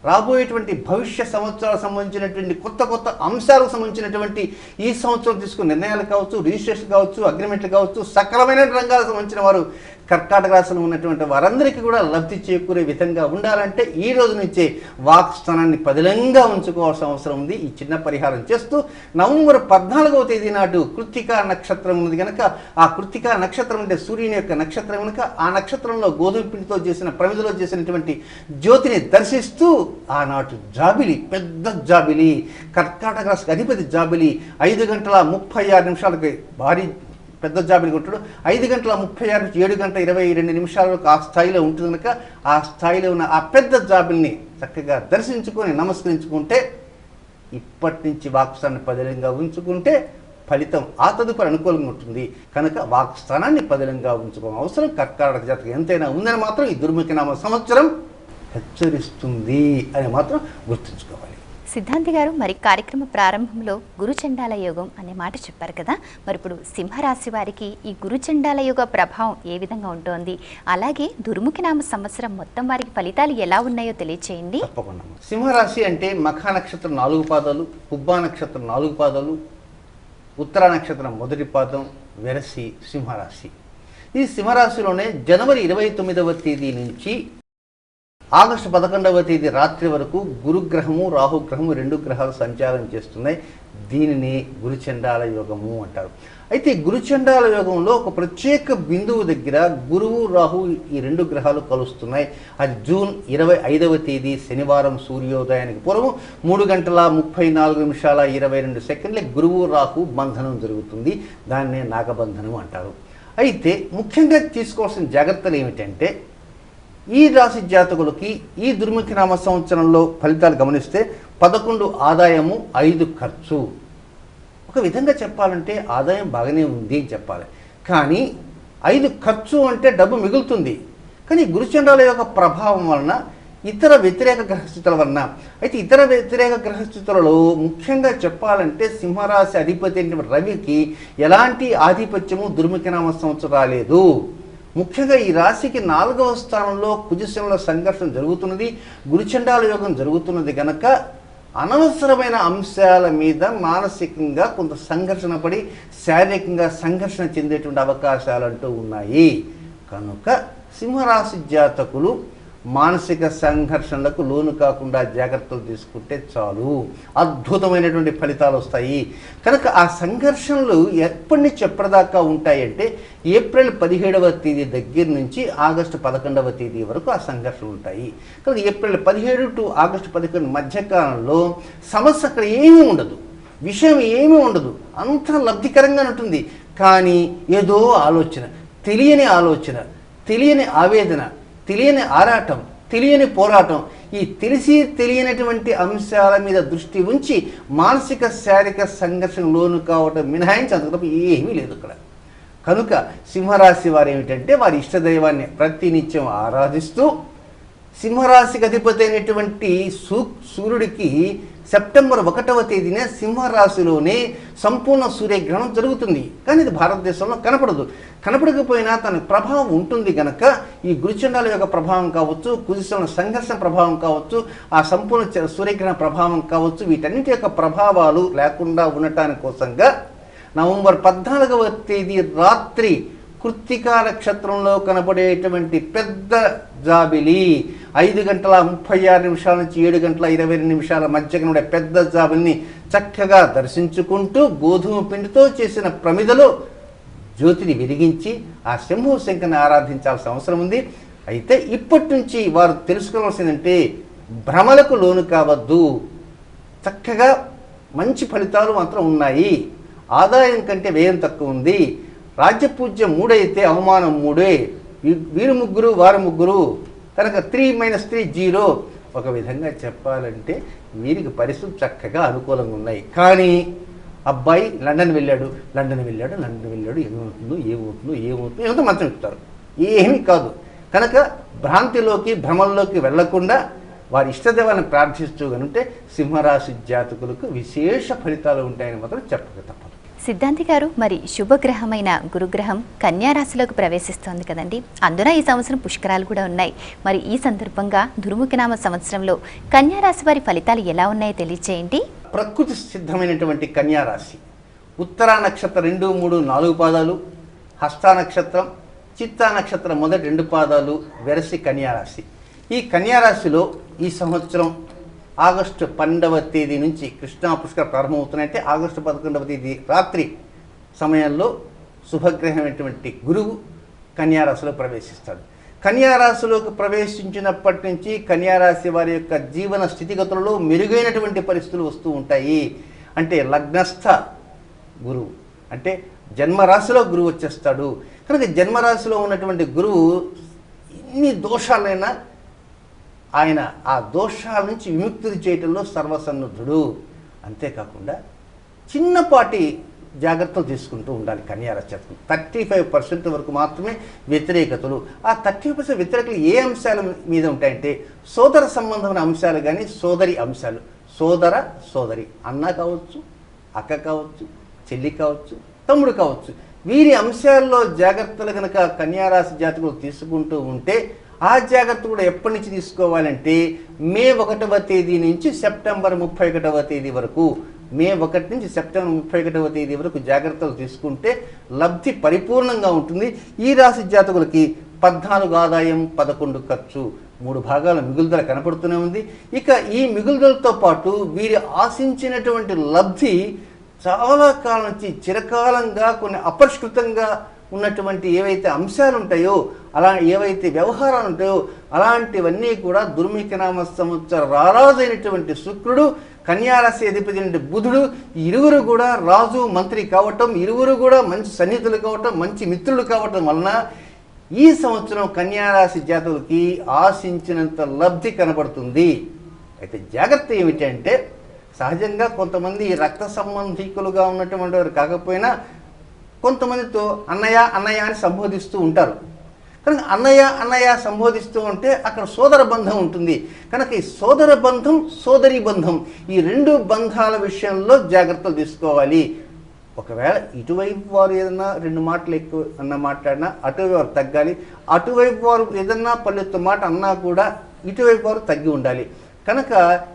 రాబోయేటువంటి భవిష్య సంవత్సరాలకు సంబంధించినటువంటి కొత్త అంశాలకు సంబంధించినటువంటి ఈ సంవత్సరం తీసుకున్న నిర్ణయాలు కావచ్చు, రిజిస్ట్రేషన్ కావచ్చు, అగ్రిమెంట్లు కావచ్చు, సకలమైన రంగాలకు సంబంధించిన వారు కర్కాటక రాశిలో ఉన్నటువంటి వారందరికీ కూడా లబ్ధి చేకూరే విధంగా ఉండాలంటే ఈ రోజు నుంచే వాక్ స్థానాన్ని పదిలంగా ఉంచుకోవాల్సిన అవసరం ఉంది. ఈ చిన్న పరిహారం చేస్తూ నవంబర్ 14వ తేదీ నాడు కృత్తికా నక్షత్రం ఉంది కనుక ఆ కృత్తికా నక్షత్రం అంటే సూర్యుని యొక్క నక్షత్రం కనుక ఆ నక్షత్రంలో గోధుమ పిండితో చేసిన ప్రమిదలో చేసినటువంటి జ్యోతిని దర్శిస్తూ ఆనాటి జాబిలి, పెద్ద జాబిలి, కర్కాటక రాశికి అధిపతి జాబిలి 5:36 భారీ పెద్ద జాబిలి ఉంటాడు. 5:36 నుంచి 7:22 ఆ స్థాయిలో ఉంటుంది కనుక ఆ స్థాయిలో ఉన్న ఆ పెద్ద జాబిల్ని చక్కగా దర్శించుకొని నమస్కరించుకుంటే ఇప్పటి నుంచి వాక్స్థానాన్ని పదిలంగా ఉంచుకుంటే ఫలితం ఆ తదుపరి అనుకూలంగా ఉంటుంది. కనుక వాక్స్థానాన్ని పదిలంగా ఉంచుకోవడం అవసరం. కర్కాటక జాతకం ఎంతైనా ఉందని మాత్రం ఈ దుర్ముఖి నామ సంవత్సరం హెచ్చరిస్తుంది అని మాత్రం గుర్తుంచుకోవాలి. సిద్ధాంతి గారు, మరి కార్యక్రమ ప్రారంభంలో గురుచండాల యోగం అనే మాట చెప్పారు కదా, మరి ఇప్పుడు సింహరాశి వారికి ఈ గురుచండాల యోగ ప్రభావం ఏ విధంగా ఉంటుంది, అలాగే దుర్ముఖి నామ సంవత్సరం మొత్తం వారికి ఫలితాలు ఎలా ఉన్నాయో తెలియచేయండి. తప్పకుండా. సింహరాశి అంటే మఖా నక్షత్రం 4 పాదాలు, పుబ్బా నక్షత్రం 4 పాదాలు, ఉత్తరా నక్షత్రం 1 పాదం, వెరసి సింహరాశి. ఈ సింహరాశిలోనే జనవరి 29వ తేదీ నుంచి ఆగస్టు 11వ తేదీ రాత్రి వరకు గురుగ్రహము రాహుగ్రహము 2 గ్రహాలు సంచారం చేస్తున్నాయి. దీనిని గురుచండాల యోగము అంటారు. అయితే గురుచండాల యోగంలో ఒక ప్రత్యేక బిందువు దగ్గర గురువు రాహు ఈ 2 గ్రహాలు కలుస్తున్నాయి. అది జూన్ 25వ తేదీ శనివారం సూర్యోదయానికి పూర్వం 3:34:22 గురువు రాహు బంధనం జరుగుతుంది. దాన్నే నాగబంధనం అంటారు. అయితే ముఖ్యంగా తీసుకోవాల్సిన జాగ్రత్తలు ఏమిటంటే ఈ రాశి జాతకులకి ఈ దుర్ముఖి నామ సంవత్సరంలో ఫలితాలు గమనిస్తే 11 ఆదాయము, 5 ఖర్చు. ఒక విధంగా చెప్పాలంటే ఆదాయం బాగానే ఉంది అని చెప్పాలి. కానీ 5 ఖర్చు అంటే డబ్బు మిగులుతుంది. కానీ గురుచండాల యొక్క ప్రభావం వలన ఇతర వ్యతిరేక గ్రహస్థితుల వలన, అయితే ఇతర వ్యతిరేక గ్రహస్థితులలో ముఖ్యంగా చెప్పాలంటే సింహరాశి అధిపతి అయిన రవికి ఎలాంటి ఆధిపత్యము దుర్ముఖి నామ సంవత్సరం రాలేదు. ముఖ్యంగా ఈ రాశికి 4వ స్థానంలో కుజశనుల సంఘర్షణ జరుగుతున్నది, గురుచండాల యోగం జరుగుతున్నది కనుక అనవసరమైన అంశాల మీద మానసికంగా కొంత సంఘర్షణ పడి శారీరకంగా సంఘర్షణ చెందేటువంటి అవకాశాలు అంటూ ఉన్నాయి. కనుక సింహరాశి జాతకులు మానసిక సంఘర్షణలకు లోను కాకుండా జాగ్రత్తలు తీసుకుంటే చాలు, అద్భుతమైనటువంటి ఫలితాలు వస్తాయి. కనుక ఆ సంఘర్షణలు ఎప్పటి నుంచి ఎప్పటిదాకా ఉంటాయంటే ఏప్రిల్ 17వ తేదీ దగ్గర నుంచి ఆగస్టు 11వ తేదీ వరకు ఆ సంఘర్షణలు ఉంటాయి. కనుక ఏప్రిల్ 17 టు ఆగస్టు 11 మధ్యకాలంలో సమస్య అక్కడ ఏమీ ఉండదు, విషయం ఏమీ ఉండదు, అంతా లబ్ధికరంగా ఉంటుంది. కానీ ఏదో ఆలోచన, తెలియని ఆవేదన, తెలియని ఆరాటం, తెలియని పోరాటం, ఈ తెలిసి తెలియనటువంటి అంశాల మీద దృష్టి ఉంచి మానసిక శారీరక సంఘర్షణ లోను కావటం మినహాయించి అంతకు తప్ప ఏమీ లేదు ఇక్కడ. కనుక సింహరాశి వారు ఏమిటంటే వారి ఇష్టదైవాన్ని ప్రతినిత్యం ఆరాధిస్తూ సింహరాశికి అధిపతి అయినటువంటి సూర్యుడికి సెప్టెంబర్ 1వ తేదీన సింహరాశిలోనే సంపూర్ణ సూర్యగ్రహణం జరుగుతుంది. కానీ ఇది భారతదేశంలో కనపడదు. కనపడకపోయినా తన ప్రభావం ఉంటుంది కనుక ఈ గురుచండాల యొక్క ప్రభావం కావచ్చు, కుజుల సంఘర్షణ ప్రభావం కావచ్చు, ఆ సంపూర్ణ సూర్యగ్రహణ ప్రభావం కావచ్చు, వీటన్నిటి యొక్క ప్రభావాలు లేకుండా ఉండటాని కోసంగా నవంబర్ 14వ తేదీ రాత్రి కృత్తికా నక్షత్రంలో కనబడేటువంటి పెద్ద జాబిలి 5:36 నుంచి 7:22 మధ్య కనబడే పెద్ద జాబిలిని చక్కగా దర్శించుకుంటూ గోధుమ పిండితో చేసిన ప్రమిదలో జ్యోతిని వెలిగించి ఆ శంభు శంకర్ని ఆరాధించాల్సిన అవసరం ఉంది. అయితే ఇప్పటి నుంచి వారు తెలుసుకోవాల్సిందంటే భ్రమలకు లోను కావద్దు. చక్కగా మంచి ఫలితాలు మాత్రం ఉన్నాయి. ఆదాయం కంటే వ్యయం తక్కువ ఉంది. రాజ్యపూజ్యం 3 అయితే అవమానం 3. వీరు 3 వారు 3 కనుక 3 - 3 0. ఒక విధంగా చెప్పాలంటే వీరికి పరిస్థితులు చక్కగా అనుకూలంగా ఉన్నాయి. కానీ అబ్బాయి లండన్ వెళ్ళాడు ఏమవుతుందో ఏమంతా మంచం ఎక్కుతారు. ఏమీ కాదు. కనుక భ్రాంతిలోకి భ్రమల్లోకి వెళ్లకుండా వారి ఇష్టదేవాన్ని ప్రార్థిస్తూ కనుంటే సింహరాశి జాతకులకు విశేష ఫలితాలు ఉంటాయని మాత్రం చెప్పక తప్పదు. సిద్ధాంతి గారు, మరి శుభగ్రహమైన గురుగ్రహం కన్యారాశిలోకి ప్రవేశిస్తోంది కదండి. అందున ఈ సంవత్సరం పుష్కరాలు కూడా ఉన్నాయి. మరి ఈ సందర్భంగా దుర్ముఖనామ సంవత్సరంలో కన్యారాశి వారి ఫలితాలు ఎలా ఉన్నాయో తెలియచేయండి. ప్రకృతి సిద్ధమైనటువంటి కన్యారాశి ఉత్తరా నక్షత్రం 2, 3, 4 పాదాలు, హస్తా నక్షత్రం, చిత్తా నక్షత్రం మొదటి 2 పాదాలు వెరసి కన్యారాశి. ఈ కన్యారాశిలో ఈ సంవత్సరం ఆగస్టు 12వ తేదీ నుంచి కృష్ణా పుష్కర ప్రారంభమవుతున్నాయంటే ఆగస్టు 11వ తేదీ రాత్రి సమయంలో శుభగ్రహమైనటువంటి గురువు కన్యారాశిలో ప్రవేశిస్తాడు. కన్యారాశిలోకి ప్రవేశించినప్పటి నుంచి కన్యారాశి వారి యొక్క జీవన స్థితిగతులలో మెరుగైనటువంటి పరిస్థితులు వస్తూ ఉంటాయి. అంటే లగ్నస్థ గురువు అంటే జన్మరాశిలో గురువు వచ్చేస్తాడు. కనుక జన్మరాశిలో ఉన్నటువంటి గురువు ఎన్ని దోషాలైనా ఆయన ఆ దోషాల నుంచి విముక్తి చేయటంలో సర్వసన్నద్ధుడు. అంతేకాకుండా చిన్నపాటి జాగ్రత్తలు తీసుకుంటూ ఉండాలి. కన్యారాశి 35% వరకు మాత్రమే వ్యతిరేకతలు. ఆ 35% వ్యతిరేకతలు ఏ అంశాల మీద ఉంటాయంటే సోదర సంబంధమైన అంశాలు కానీ సోదరి అంశాలు. సోదరి అన్న కావచ్చు, అక్క కావచ్చు, చెల్లి కావచ్చు, తమ్ముడు కావచ్చు. వీరి అంశాల్లో జాగ్రత్తలు కనుక కన్యారాశి జాతకులు తీసుకుంటూ ఉంటే ఆ జాగ్రత్త కూడా ఎప్పటి నుంచి తీసుకోవాలంటే మే 1వ తేదీ నుంచి సెప్టెంబర్ 31వ తేదీ వరకు, మే 1 నుంచి సెప్టెంబర్ 31వ తేదీ వరకు జాగ్రత్తలు తీసుకుంటే లబ్ధి పరిపూర్ణంగా ఉంటుంది. ఈ రాశి జాతకులకి 14 ఆదాయం, 11 ఖర్చు, 3 భాగాల మిగులుదల కనపడుతూనే ఉంది. ఇక ఈ మిగులుదలతో పాటు వీరి ఆశించినటువంటి లబ్ధి చాలా కాలం నుంచి చిరకాలంగా కొన్ని అపరిష్కృతంగా ఉన్నటువంటి ఏవైతే అంశాలు ఉంటాయో, అలా ఏవైతే వ్యవహారాలు ఉంటాయో అలాంటివన్నీ కూడా దుర్ముఖనామ సంవత్సర రారాజైనటువంటి శుక్రుడు, కన్యారాశి అధిపతి అయిన బుధుడు, ఇరువురు కూడా రాజు మంత్రి కావటం, ఇరువురు కూడా మంచి సన్నిహితులు కావటం, మంచి మిత్రులు కావటం వలన ఈ సంవత్సరం కన్యారాశి జాతకులకి ఆశించినంత లబ్ధి కనబడుతుంది. అయితే జాగ్రత్త ఏమిటంటే సహజంగా కొంతమంది రక్త సంబంధికులుగా ఉన్నటువంటి వారు కాకపోయినా కొంతమందితో అన్నయ్య అని సంబోధిస్తూ ఉంటారు. కనుక అన్నయ్య సంబోధిస్తూ ఉంటే అక్కడ సోదర బంధం ఉంటుంది. కనుక ఈ సోదర బంధం, సోదరి బంధం, ఈ 2 బంధాల విషయంలో జాగ్రత్తలు తీసుకోవాలి. ఒకవేళ ఇటువైపు వారు ఏదన్నా 2 మాటలు ఎక్కువ మాట్లాడినా అటువైపు వారు తగ్గాలి. అటువైపు వారు ఏదన్నా పల్లెత్తు మాట అన్నా కూడా ఇటువైపు వారు తగ్గి ఉండాలి. కనుక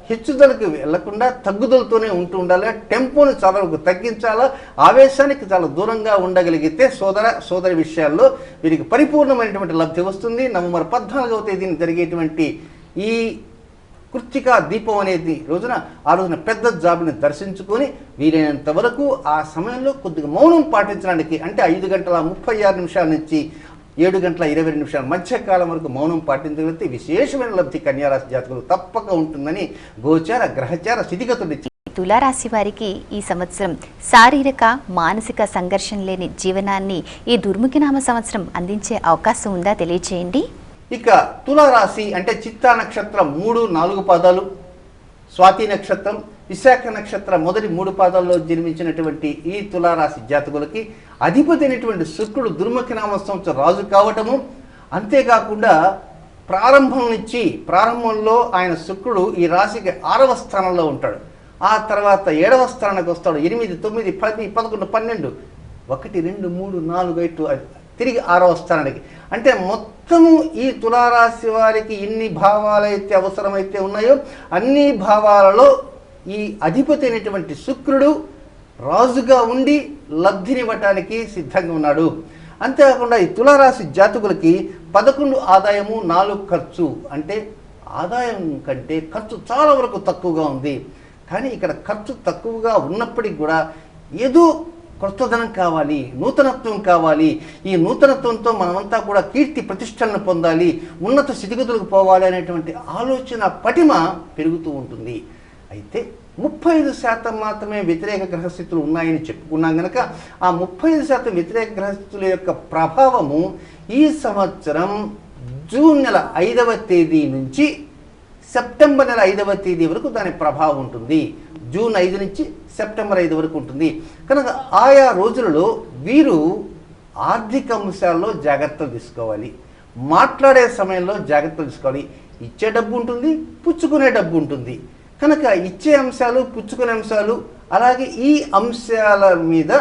హెచ్చుదలకు వెళ్లకుండా తగ్గుదలతోనే ఉంటూ ఉండాలి. టెంపోని చాలా తగ్గించాలా, ఆవేశానికి చాలా దూరంగా ఉండగలిగితే సోదరి విషయాల్లో వీరికి పరిపూర్ణమైనటువంటి లబ్ధి వస్తుంది. నవంబర్ 14వ తేదీన జరిగేటువంటి ఈ కృత్తికా దీపం అనేది ఆ రోజున పెద్ద జాబుని దర్శించుకొని వీలైనంత వరకు ఆ సమయంలో కొద్దిగా మౌనం పాటించడానికి, అంటే 5:36 నుంచి 7:22 మధ్యకాలం వరకు మౌనం పాటించగలిగితే విశేషమైన లబ్ధి కన్యారాశి జాతకులు తప్పక ఉంటుందని గోచార గ్రహచార స్థితిగతులు. తులారాశి వారికి ఈ సంవత్సరం శారీరక మానసిక సంఘర్షణ లేని జీవనాన్ని ఈ దుర్ముఖనామ సంవత్సరం అందించే అవకాశం ఉందా తెలియచేయండి. ఇక తులారాశి అంటే చిత్తా నక్షత్రం 3, 4 పాదాలు, స్వాతి నక్షత్రం, విశాఖ నక్షత్రం మొదటి 3 పాదాల్లో జన్మించినటువంటి ఈ తులారాశి జాతకులకి అధిపతి అయినటువంటి శుక్రుడు దుర్ముఖి నామ సంవత్సరం రాజు కావటము, అంతేకాకుండా ప్రారంభంలో ఆయన శుక్రుడు ఈ రాశికి 6వ స్థానంలో ఉంటాడు. ఆ తర్వాత 7వ స్థానానికి వస్తాడు. 8, 9, 10, 11, 12, 1, 2, 3, 4, 5 తిరిగి 6వ స్థానానికి. అంటే మొత్తము ఈ తులారాశి వారికి ఎన్ని భావాలైతే అవసరమైతే ఉన్నాయో అన్ని భావాలలో ఈ అధిపతి అయినటువంటి శుక్రుడు రాజుగా ఉండి లబ్ధినివ్వటానికి సిద్ధంగా ఉన్నాడు. అంతేకాకుండా ఈ తులారాశి జాతకులకి 11 ఆదాయము, 4 ఖర్చు. అంటే ఆదాయం కంటే ఖర్చు చాలా వరకు తక్కువగా ఉంది. కానీ ఇక్కడ ఖర్చు తక్కువగా ఉన్నప్పటికీ కూడా ఏదో కొత్తదనం కావాలి, నూతనత్వం కావాలి. ఈ నూతనత్వంతో మనమంతా కూడా కీర్తి ప్రతిష్టలను పొందాలి, ఉన్నత స్థితిగతులకు పోవాలి అనేటువంటి ఆలోచన పటిమ పెరుగుతూ ఉంటుంది. అయితే 35% మాత్రమే వ్యతిరేక గ్రహస్థితులు ఉన్నాయని చెప్పుకున్నాం కనుక ఆ 35% వ్యతిరేక గ్రహస్థితుల యొక్క ప్రభావము ఈ సంవత్సరం జూన్ నెల 5వ తేదీ నుంచి సెప్టెంబర్ నెల 5వ తేదీ వరకు దాని ప్రభావం ఉంటుంది. జూన్ 5 నుంచి సెప్టెంబర్ 5 వరకు ఉంటుంది. కనుక ఆయా రోజులలో వీరు ఆర్థిక అంశాల్లో జాగ్రత్తలు తీసుకోవాలి, మాట్లాడే సమయంలో జాగ్రత్తలు తీసుకోవాలి. ఇచ్చే డబ్బు ఉంటుంది, పుచ్చుకునే డబ్బు ఉంటుంది. కనుక ఇచ్చే అంశాలు, పుచ్చుకునే అంశాలు, అలాగే ఈ అంశాల మీద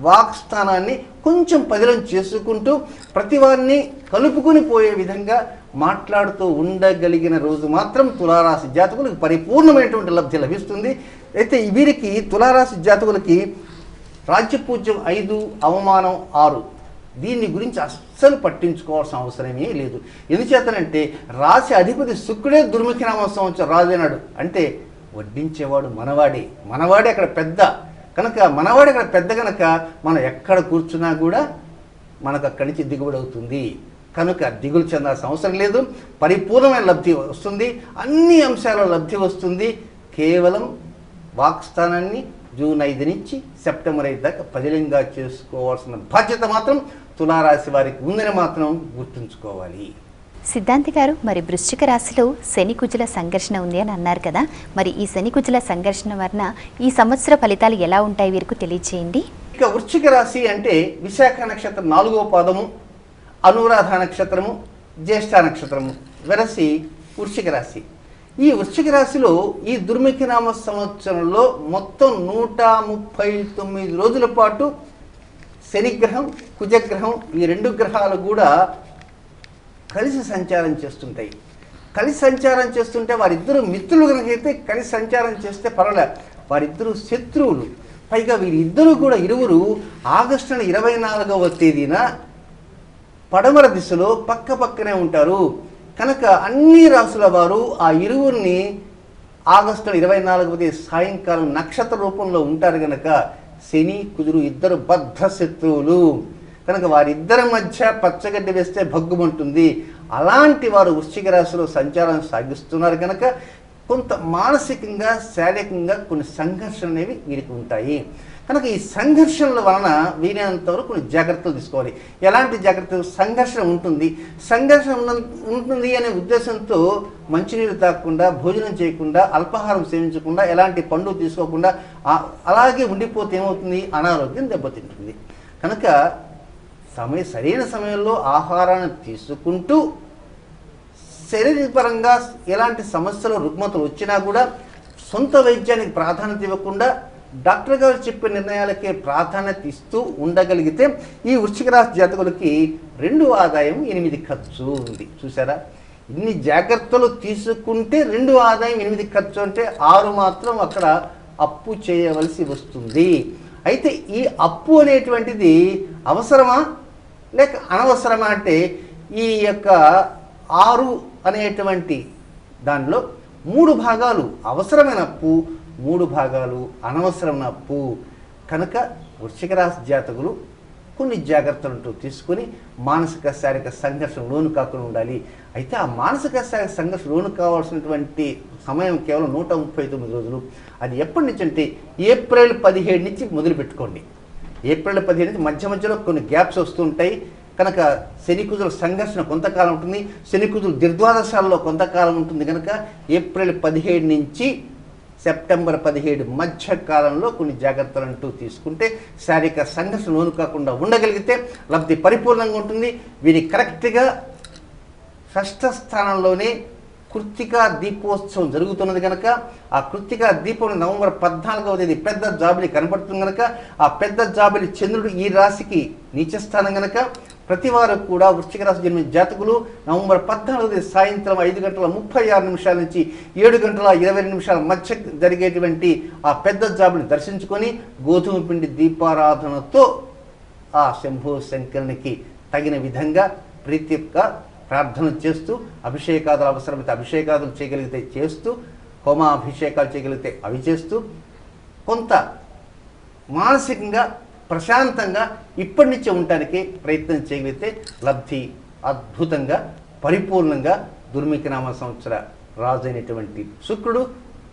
వాక్స్థానాన్ని కొంచెం పదిలం చేసుకుంటూ ప్రతి వారిని కలుపుకొని పోయే విధంగా మాట్లాడుతూ ఉండగలిగిన రోజు మాత్రం తులారాశి జాతకులకు పరిపూర్ణమైనటువంటి లబ్ధి లభిస్తుంది. అయితే వీరికి తులారాశి జాతకులకి రాజ్యపూజ్యం 5, అవమానం 6. దీని గురించి అస్సలు పట్టించుకోవాల్సిన అవసరమే లేదు. ఎందుచేతనంటే రాశి అధిపతి శుక్రుడే దుర్ముఖి నామ సంవత్సరం రాజు అయినాడు. అంటే వడ్డించేవాడు మనవాడే అక్కడ పెద్ద కనుక, మనవాడే అక్కడ పెద్ద కనుక మనం ఎక్కడ కూర్చున్నా కూడా మనకు అక్కడి నుంచి దిగుబడి అవుతుంది. కనుక దిగులు చెందాల్సిన అవసరం లేదు. పరిపూర్ణమైన లబ్ధి వస్తుంది, అన్ని అంశాల లబ్ధి వస్తుంది. కేవలం వాక్స్థానాన్ని జూన్ 5 నుంచి సెప్టెంబర్ 5 దాకా పదిలంగా చేసుకోవాల్సిన బాధ్యత మాత్రం తులారాశి వారికి ఉందని మాత్రం గుర్తుంచుకోవాలి. సిద్ధాంతి గారు, మరి వృశ్చిక రాశిలో శని కుజుల సంఘర్షణ ఉంది అని అన్నారు కదా, మరి ఈ శని కుజుల సంఘర్షణ వలన ఈ సంవత్సర ఫలితాలు ఎలా ఉంటాయి వీరికి తెలియచేయండి. ఇక వృశ్చిక రాశి అంటే విశాఖ నక్షత్రం 4వ పాదము, అనురాధ నక్షత్రము, జ్యేష్ఠ నక్షత్రము వెరసి వృశ్చిక రాశి. ఈ వృశ్చిక రాశిలో ఈ దుర్ముఖి నామ సంవత్సరంలో మొత్తం 139 రోజుల పాటు శనిగ్రహం, కుజగ్రహం ఈ 2 గ్రహాలు కూడా కలిసి సంచారం చేస్తుంటాయి. కలిసి సంచారం చేస్తుంటే వారిద్దరూ మిత్రులు కనుకైతే కలిసి సంచారం చేస్తే పర్వాలేదు, వారిద్దరూ శత్రువులు. పైగా వీరిద్దరూ కూడా ఇరువురు ఆగస్టు 24వ తేదీన పడమర దిశలో పక్కనే ఉంటారు. కనుక అన్ని రాసుల వారు ఆ ఇరువురిని ఆగస్టు 24వ తేదీ సాయంకాలం నక్షత్ర రూపంలో ఉంటారు కనుక శని కుజుడు ఇద్దరు బద్ధ శత్రువులు. కనుక వారిద్దరి మధ్య పచ్చగడ్డి వేస్తే భగ్గుమంటుంది. అలాంటి వారు వృశ్చిక రాశిలో సంచారం సాగిస్తున్నారు కనుక కొంత మానసికంగా, శారీరకంగా కొన్ని సంఘర్షణలు అనేవి వీరికి ఉంటాయి. కనుక ఈ సంఘర్షణల వలన వీలైనంత వరకు కొన్ని జాగ్రత్తలు తీసుకోవాలి. ఎలాంటి జాగ్రత్తలు? సంఘర్షణ ఉంటుంది అనే ఉద్దేశంతో మంచినీళ్ళు తాగకుండా, భోజనం చేయకుండా, అల్పాహారం సేవించకుండా, ఎలాంటి పండు తీసుకోకుండా అలాగే ఉండిపోతే ఏమవుతుంది? అనారోగ్యం దెబ్బతింటుంది. కనుక సరైన సమయంలో ఆహారాన్ని తీసుకుంటూ శరీరపరంగా ఎలాంటి సమస్యలు, రుగ్మతలు వచ్చినా కూడా సొంత వైద్యానికి ప్రాధాన్యత ఇవ్వకుండా డాక్టర్ గారు చెప్పే నిర్ణయాలకే ప్రాధాన్యత ఇస్తూ ఉండగలిగితే ఈ వృశ్చిక రాశి జాతకులకి 2 ఆదాయం 8 ఖర్చు ఉంది. చూసారా, ఇన్ని జాగ్రత్తలు తీసుకుంటే 2 ఆదాయం 8 ఖర్చు అంటే 6 మాత్రం అక్కడ అప్పు చేయవలసి వస్తుంది. అయితే ఈ అప్పు అనేటువంటిది అవసరమా లేక అనవసరమా అంటే ఈ యొక్క 6 అనేటువంటి దానిలో 3 భాగాలు అవసరమైన అప్పు, 3 భాగాలు అనవసరమైన అప్పు. కనుక వృశ్చిక రాశి జాతకులు కొన్ని జాగ్రత్తలు తీసుకొని మానసిక శారీరక సంఘర్షణ లోను కాకుండా ఉండాలి. అయితే ఆ మానసిక శారీరక సంఘర్షణ లోను కావాల్సినటువంటి సమయం కేవలం 139 రోజులు. అది ఎప్పటి నుంచి అంటే ఏప్రిల్ 17 నుంచి మొదలు పెట్టుకోండి. ఏప్రిల్ 17 నుంచి మధ్య మధ్యలో కొన్ని గ్యాప్స్ వస్తుంటాయి. కనుక శనికుజుల సంఘర్షణ కొంతకాలం ఉంటుంది, శనికుజులు దిర్ద్వాదశాల్లో కొంతకాలం ఉంటుంది. కనుక ఏప్రిల్ 17 నుంచి సెప్టెంబర్ 17 మధ్య కాలంలో కొన్ని జాగ్రత్తలు అంటూ తీసుకుంటే శారీరక సంఘర్షణ లోను కాకుండా ఉండగలిగితే లబ్ధి పరిపూర్ణంగా ఉంటుంది. వీరి కరెక్ట్గా షష్ఠ స్థానంలోనే కృత్తికా దీపోత్సవం జరుగుతున్నది కనుక ఆ కృత్తికా దీపం నవంబర్ 14వ తేదీ పెద్ద జాబిలి కనపడుతుంది కనుక ఆ పెద్ద జాబిలి చంద్రుడు ఈ రాశికి నీచస్థానం కనుక ప్రతి వారు కూడా వృశ్చిక రాశి జన్మించిన జాతకులు నవంబర్ 14వ తేదీ సాయంత్రం 5:36 నుంచి 7:20 మధ్య జరిగేటువంటి ఆ పెద్ద జాబిని దర్శించుకొని గోధుమ పిండి దీపారాధనతో ఆ శంభో శంకరునికి తగిన విధంగా ప్రీతిగా ప్రార్థన చేస్తూ అభిషేకాదులు అవసరమైతే అభిషేకాదులు చేయగలిగితే చేస్తూ హోమాభిషేకాలు చేయగలిగితే అవి చేస్తూ కొంత మానసికంగా ప్రశాంతంగా ఇప్పటి నుంచే ఉండటానికి ప్రయత్నం చేయగలిగితే లబ్ధి అద్భుతంగా పరిపూర్ణంగా దుర్ముఖనామ సంవత్సర రాజు అయినటువంటి శుక్రుడు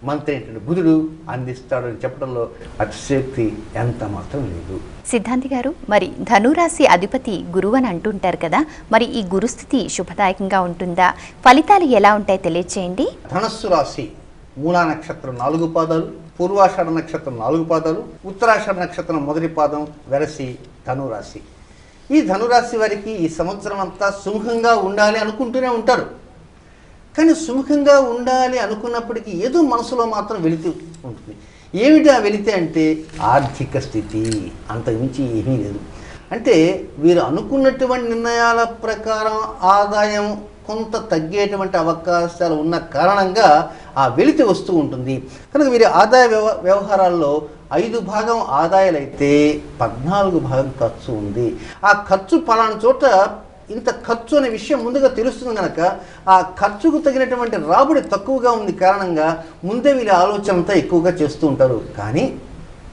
మంత్రి అయినటువంటి బుధుడు అందిస్తాడు అని చెప్పడంలో అతిశయోక్తి ఎంత మాత్రం లేదు. సిద్ధాంతి గారు, మరి ధనురాశి అధిపతి గురువు అని అంటుంటారు కదా, మరి ఈ గురుస్థితి శుభదాయకంగా ఉంటుందా? ఫలితాలు ఎలా ఉంటాయి తెలియచేయండి. ధనస్సు రాశి మూలా నక్షత్రం 4 పాదాలు, పూర్వాషాఢ నక్షత్రం 4 పాదాలు, ఉత్తరాషాఢ నక్షత్రం మొదటి పాదం వెరసి ధనురాశి. ఈ ధనురాశి వారికి ఈ సంవత్సరం అంతా సుముఖంగా ఉండాలి అనుకుంటూనే ఉంటారు. కానీ సుముఖంగా ఉండాలి అనుకున్నప్పటికీ ఏదో మనసులో మాత్రం వెళితే ఉంటుంది. ఏమిటి ఆ వెళితే అంటే ఆర్థిక స్థితి, అంతకుమించి ఏమీ లేదు. అంటే వీరు అనుకున్నటువంటి నిర్ణయాల ప్రకారం ఆదాయం కొంత తగ్గేటువంటి అవకాశాలు ఉన్న కారణంగా ఆ వెలితి వస్తూ ఉంటుంది. కనుక వీరి ఆదాయ వ్యవహారాల్లో 5 భాగం ఆదాయాలైతే 14 భాగం ఖర్చు ఉంది. ఆ ఖర్చు పలానా చోట ఇంత ఖర్చు అనే విషయం ముందుగా తెలుస్తుంది కనుక ఆ ఖర్చుకు తగినటువంటి రాబడి తక్కువగా ఉంది కారణంగా ముందే వీళ్ళ ఆలోచనతో ఎక్కువగా చేస్తూ ఉంటారు. కానీ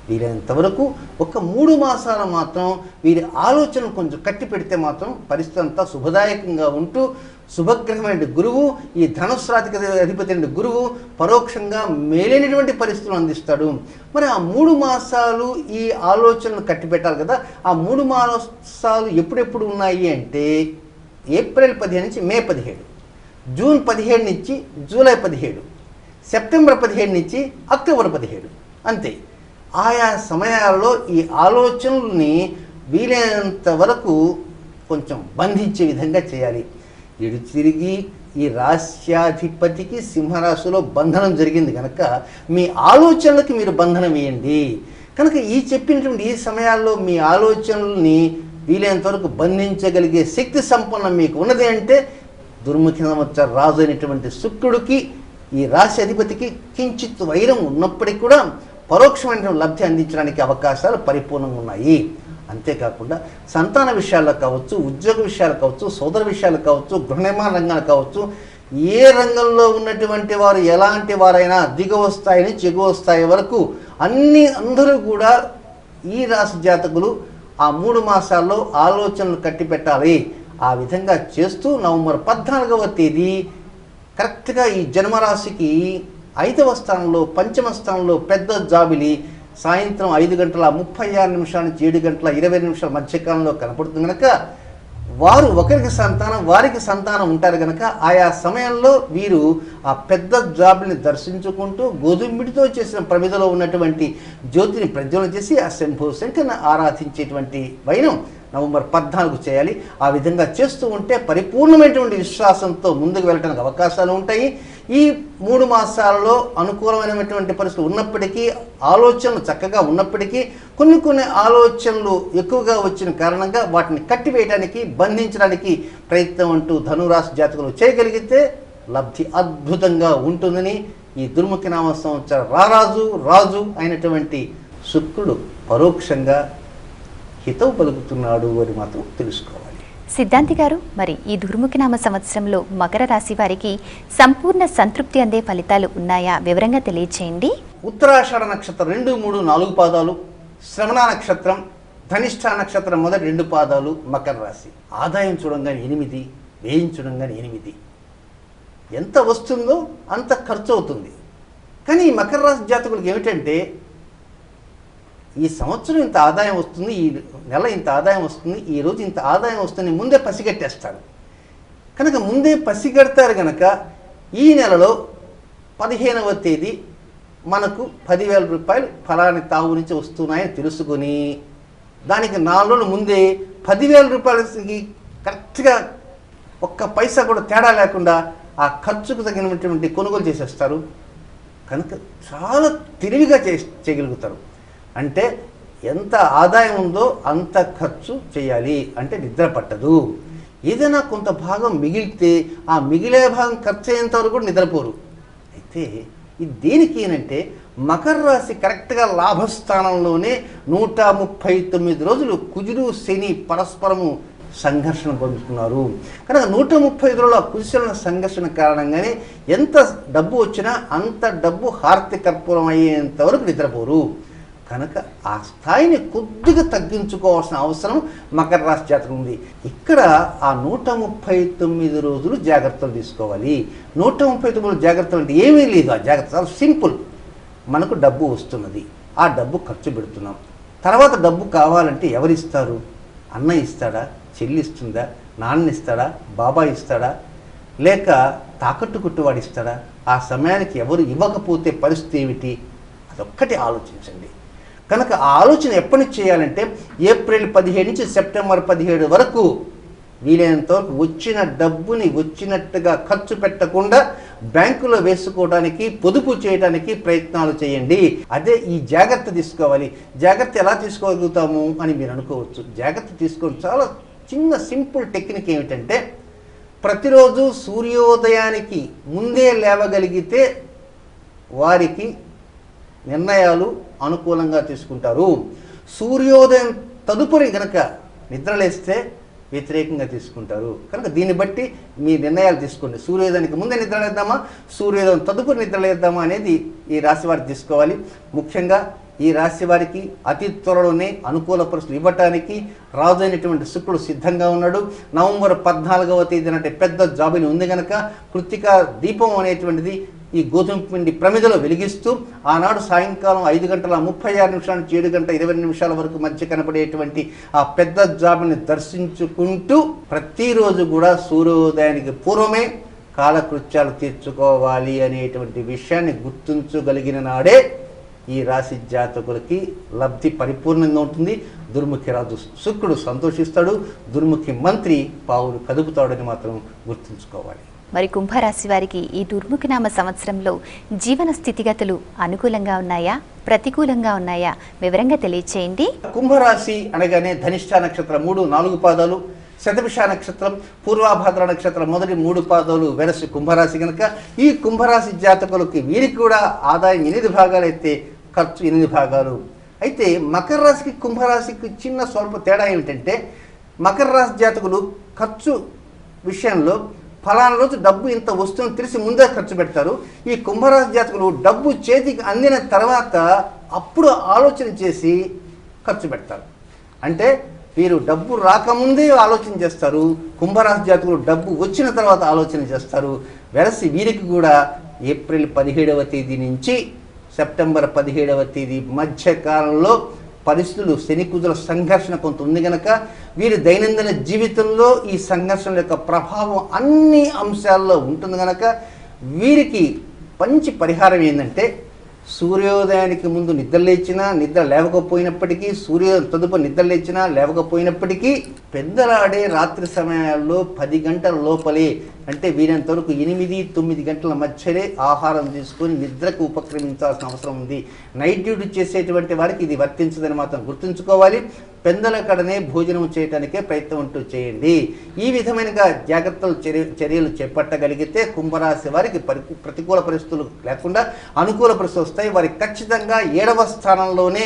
వీలైనంతవరకు ఒక 3 మాసాలు మాత్రం వీరి ఆలోచన కొంచెం కట్టి పెడితే మాత్రం పరిస్థితి అంతా శుభదాయకంగా ఉంటూ శుభగ్రహమైన గురువు, ఈ ధనుస్సు రాశికి అధిపతి అయిన గురువు పరోక్షంగా మేలైనటువంటి పరిస్థితులు అందిస్తాడు. మరి ఆ 3 మాసాలు ఈ ఆలోచనను కట్టిపెట్టాలి కదా. ఆ 3 మాసాలు ఎప్పుడెప్పుడు ఉన్నాయి అంటే ఏప్రిల్ 15 నుంచి మే 17, జూన్ 17 నుంచి జూలై 17, సెప్టెంబర్ 15 నుంచి అక్టోబర్ 17, అంతే. ఆయా సమయాల్లో ఈ ఆలోచనల్ని వీలైనంత వరకు కొంచెం బంధించే విధంగా చేయాలి. ఇటు తిరిగి ఈ రాశ్యాధిపతికి సింహరాశిలో బంధనం జరిగింది కనుక మీ ఆలోచనలకి మీరు బంధనం వేయండి. కనుక ఈ చెప్పినటువంటి ఈ సమయాల్లో మీ ఆలోచనల్ని వీలైనంత వరకు బంధించగలిగే శక్తి సంపన్నం మీకు ఉన్నది అంటే దుర్ముఖి సంవత్సర రాజు అయినటువంటి శుక్రుడికి ఈ రాశి అధిపతికి కించిత్ వైరం ఉన్నప్పటికీ కూడా పరోక్షమైన లబ్ధి అందించడానికి అవకాశాలు పరిపూర్ణంగా ఉన్నాయి. అంతేకాకుండా సంతాన విషయాల్లో కావచ్చు, ఉద్యోగ విషయాలు కావచ్చు, సోదర విషయాలు కావచ్చు, గృహ నిర్మాణ రంగాలు కావచ్చు, ఏ రంగంలో ఉన్నటువంటి వారు ఎలాంటి వారైనా దిగువ స్థాయి నుంచి ఎగువ స్థాయి వరకు అందరూ కూడా ఈ రాశి జాతకులు ఆ 3 మాసాల్లో ఆలోచనలు కట్టిపెట్టాలి. ఆ విధంగా చేస్తూ నవంబర్ 14వ తేదీ కరెక్ట్గా ఈ జన్మరాశికి 5వ స్థానంలో పంచమ స్థానంలో పెద్ద జాబిలి సాయంత్రం 5:36 నుంచి 7:20 మధ్యకాలంలో కనపడుతుంది కనుక వారు ఒకరికి సంతానం వారికి సంతానం ఉంటారు కనుక ఆయా సమయంలో వీరు ఆ పెద్ద జాబుల్ని దర్శించుకుంటూ గోధుమపిడితో చేసిన ప్రమిదలో ఉన్నటువంటి జ్యోతిని ప్రజ్వలన చేసి ఆ శంభో శంకర్ని ఆరాధించేటువంటి వైనం నవంబర్ 14 చేయాలి. ఆ విధంగా చేస్తూ ఉంటే పరిపూర్ణమైనటువంటి విశ్వాసంతో ముందుకు వెళ్ళడానికి అవకాశాలు ఉంటాయి. ఈ 3 మాసాలలో అనుకూలమైనటువంటి పరిస్థితులు ఉన్నప్పటికీ, ఆలోచనలు చక్కగా ఉన్నప్పటికీ కొన్ని ఆలోచనలు ఎక్కువగా వచ్చిన కారణంగా వాటిని కట్టివేయడానికి, బంధించడానికి ప్రయత్నం అంటూ ధనురాశి జాతకులు చేయగలిగితే లబ్ధి అద్భుతంగా ఉంటుందని ఈ దుర్ముఖి నామ సంవత్సర రాజు అయినటువంటి శుక్రుడు పరోక్షంగా హితవు పలుకుతున్నాడు అని మాత్రం తెలుసుకోవాలి. సిద్ధాంతి గారు, మరి ఈ దుర్ముఖినామ సంవత్సరంలో మకర రాశి వారికి సంపూర్ణ సంతృప్తి అందే ఫలితాలు ఉన్నాయా? వివరంగా తెలియచేయండి. ఉత్తరాషాఢ నక్షత్రం 2, 3, 4 పాదాలు, శ్రవణ నక్షత్రం, ధనిష్ఠ నక్షత్రం మొదటి 2 పాదాలు మకర రాశి. ఆదాయం చూడంగానే 8, వ్యయం చూడంగానే 8. ఎంత వస్తుందో అంత ఖర్చు అవుతుంది. కానీ ఈ మకర రాశి జాతకులకు ఏమిటంటే ఈ సంవత్సరం ఇంత ఆదాయం వస్తుంది, ఈ నెల ఇంత ఆదాయం వస్తుంది, ఈ రోజు ఇంత ఆదాయం వస్తుంది ముందే పసిగట్టేస్తారు. కనుక ముందే పసిగడతారు కనుక ఈ నెలలో 15వ తేదీ మనకు 10,000 రూపాయలు ఫలాని తావు నుంచి వస్తున్నాయని తెలుసుకొని దానికి 4 రోజుల ముందే 10,000 రూపాయలకి కరెక్ట్గా ఒక్క పైసా కూడా తేడా లేకుండా ఆ ఖర్చుకు తగినటువంటి కొనుగోలు చేసేస్తారు. కనుక చాలా తెలివిగా చేయగలుగుతారు. అంటే ఎంత ఆదాయం ఉందో అంత ఖర్చు చేయాలి, అంటే నిద్ర పట్టదు. ఏదైనా కొంత భాగం మిగిలితే ఆ మిగిలే భాగం ఖర్చు అయ్యేంత వరకు కూడా నిద్రపోరు. అయితే ఇది దేనికి అంటే మకర రాశి కరెక్ట్గా లాభస్థానంలోనే 139 రోజులు కుజుడు శని పరస్పరము సంఘర్షణ పొందుతున్నారు. కనుక 135 రోజుల కుజుల సంఘర్షణ కారణంగానే ఎంత డబ్బు వచ్చినా అంత డబ్బు హారతి కర్పూరం అయ్యేంత వరకు నిద్రపోరు. కనుక ఆ స్థాయిని కొద్దిగా తగ్గించుకోవాల్సిన అవసరం మకర రాశి జాతకం ఉంది. ఇక్కడ ఆ 139 రోజులు జాగ్రత్తలు తీసుకోవాలి. 139 జాగ్రత్తలు అంటే ఏమీ లేదు. ఆ జాగ్రత్త చాలా సింపుల్. మనకు డబ్బు వస్తున్నది, ఆ డబ్బు ఖర్చు పెడుతున్నాం. తర్వాత డబ్బు కావాలంటే ఎవరిస్తారు? అన్న ఇస్తాడా, చెల్లి ఇస్తుందా, నాన్న ఇస్తాడా, బాబాయ్ ఇస్తాడా, లేక తాకట్టు కొట్టువాడు ఇస్తాడా? ఆ సమయానికి ఎవరు ఇవ్వకపోతే పరిస్థితి ఏమిటి? అదొక్కటి ఆలోచించండి. కనుక ఆ ఆలోచన ఎప్పటి నుంచి చేయాలంటే ఏప్రిల్ 17 నుంచి సెప్టెంబర్ 17 వరకు వీలైనంత వరకు వచ్చిన డబ్బుని వచ్చినట్టుగా ఖర్చు పెట్టకుండా బ్యాంకులో వేసుకోవడానికి, పొదుపు చేయడానికి ప్రయత్నాలు చేయండి. అదే ఈ జాగ్రత్త తీసుకోవాలి. జాగ్రత్త ఎలా తీసుకోగలుగుతాము అని మీరు అనుకోవచ్చు. జాగ్రత్త తీసుకోవడం చాలా చిన్న సింపుల్ టెక్నిక్ ఏమిటంటే ప్రతిరోజు సూర్యోదయానికి ముందే లేవగలిగితే వారికి నిర్ణయాలు అనుకూలంగా తీసుకుంటారు. సూర్యోదయం తదుపరి కనుక నిద్రలేస్తే వ్యతిరేకంగా తీసుకుంటారు. కనుక దీన్ని బట్టి మీ నిర్ణయాలు తీసుకోండి. సూర్యోదయానికి ముందే నిద్రలేద్దామా, సూర్యోదయం తదుపరి నిద్రలేద్దామా అనేది ఈ రాశి వారికి తీసుకోవాలి. ముఖ్యంగా ఈ రాశి వారికి అతి త్వరలోనే అనుకూల పరిస్థితులు ఇవ్వటానికి రాజు అయినటువంటి శుక్రుడు సిద్ధంగా ఉన్నాడు. నవంబర్ 14వ తేదీ అంటే పెద్ద జాబిని ఉంది కనుక కృత్తికా దీపం అనేటువంటిది ఈ గోధుమ పిండి ప్రమిదలో వెలిగిస్తూ ఆనాడు సాయంకాలం 5:36 నుంచి 7:20 వరకు మధ్య కనపడేటువంటి ఆ పెద్ద జాబిని దర్శించుకుంటూ ప్రతిరోజు కూడా సూర్యోదయానికి పూర్వమే కాలకృత్యాలు తీర్చుకోవాలి అనేటువంటి విషయాన్ని గుర్తించగలిగిన నాడే ఈ రాశి జాతకులకి లబ్ధి పరిపూర్ణంగా ఉంటుంది. దుర్ముఖి రాజు శుక్రుడు సంతోషిస్తాడు, దుర్ముఖి మంత్రి పావులు కదుపుతాడని మాత్రం గుర్తుంచుకోవాలి. మరి కుంభరాశి వారికి ఈ దుర్ముఖనామ సంవత్సరంలో జీవన స్థితిగతులు అనుకూలంగా ఉన్నాయా, ప్రతికూలంగా ఉన్నాయా? వివరంగా తెలియచేయండి. కుంభరాశి అనగానే ధనిష్ఠ నక్షత్రం 3-4 పాదాలు, శతభిష నక్షత్రం, పూర్వాభాద్ర నక్షత్రం మొదటి 3 పాదాలు వెరసి కుంభరాశి కనుక ఈ కుంభరాశి జాతకులకి వీరికి కూడా ఆదాయం 8 భాగాలు అయితే ఖర్చు 8 భాగాలు. అయితే మకర రాశికి కుంభరాశికి చిన్న స్వల్ప తేడా ఏమిటంటే మకర రాశి జాతకులు ఖర్చు విషయంలో ఫలానా రోజు డబ్బు ఇంత వస్తుందని తెలిసి ముందే ఖర్చు పెడతారు. ఈ కుంభరాశి జాతకులు డబ్బు చేతికి అందిన తర్వాత అప్పుడు ఆలోచన చేసి ఖర్చు పెడతారు. అంటే వీరు డబ్బు రాకముందే ఆలోచన చేస్తారు, కుంభరాశి జాతకులు డబ్బు వచ్చిన తర్వాత ఆలోచన చేస్తారు. వెరసి వీరికి కూడా ఏప్రిల్ 17వ తేదీ నుంచి సెప్టెంబర్ 17వ తేదీ మధ్యకాలంలో పరిస్థితులు శని కుజుల సంఘర్షణ కొంత ఉంది కనుక వీరి దైనందిన జీవితంలో ఈ సంఘర్షణ యొక్క ప్రభావం అన్ని అంశాల్లో ఉంటుంది కనుక వీరికి మంచి పరిహారం ఏంటంటే సూర్యోదయానికి ముందు నిద్రలేచినా నిద్ర లేవకపోయినప్పటికీ, సూర్యోదయం తదుపరి నిద్రలేచినా లేవకపోయినప్పటికీ పెద్దలాడే రాత్రి సమయాల్లో 10 గంటల లోపలే అంటే వీరంత వరకు 8-9 గంటల మధ్యనే ఆహారం తీసుకొని నిద్రకు ఉపక్రమించాల్సిన అవసరం ఉంది. నైట్ డ్యూటీ చేసేటువంటి వారికి ఇది వర్తించదని మాత్రం గుర్తుంచుకోవాలి. పెందల కడనే భోజనం చేయడానికే ప్రయత్నం అంటూ చేయండి. ఈ విధమైన జాగ్రత్తలు చర్యలు చేపట్టగలిగితే కుంభరాశి వారికి ప్రతికూల పరిస్థితులు లేకుండా అనుకూల పరిస్థితులు వస్తాయి. వారికి ఖచ్చితంగా 7వ స్థానంలోనే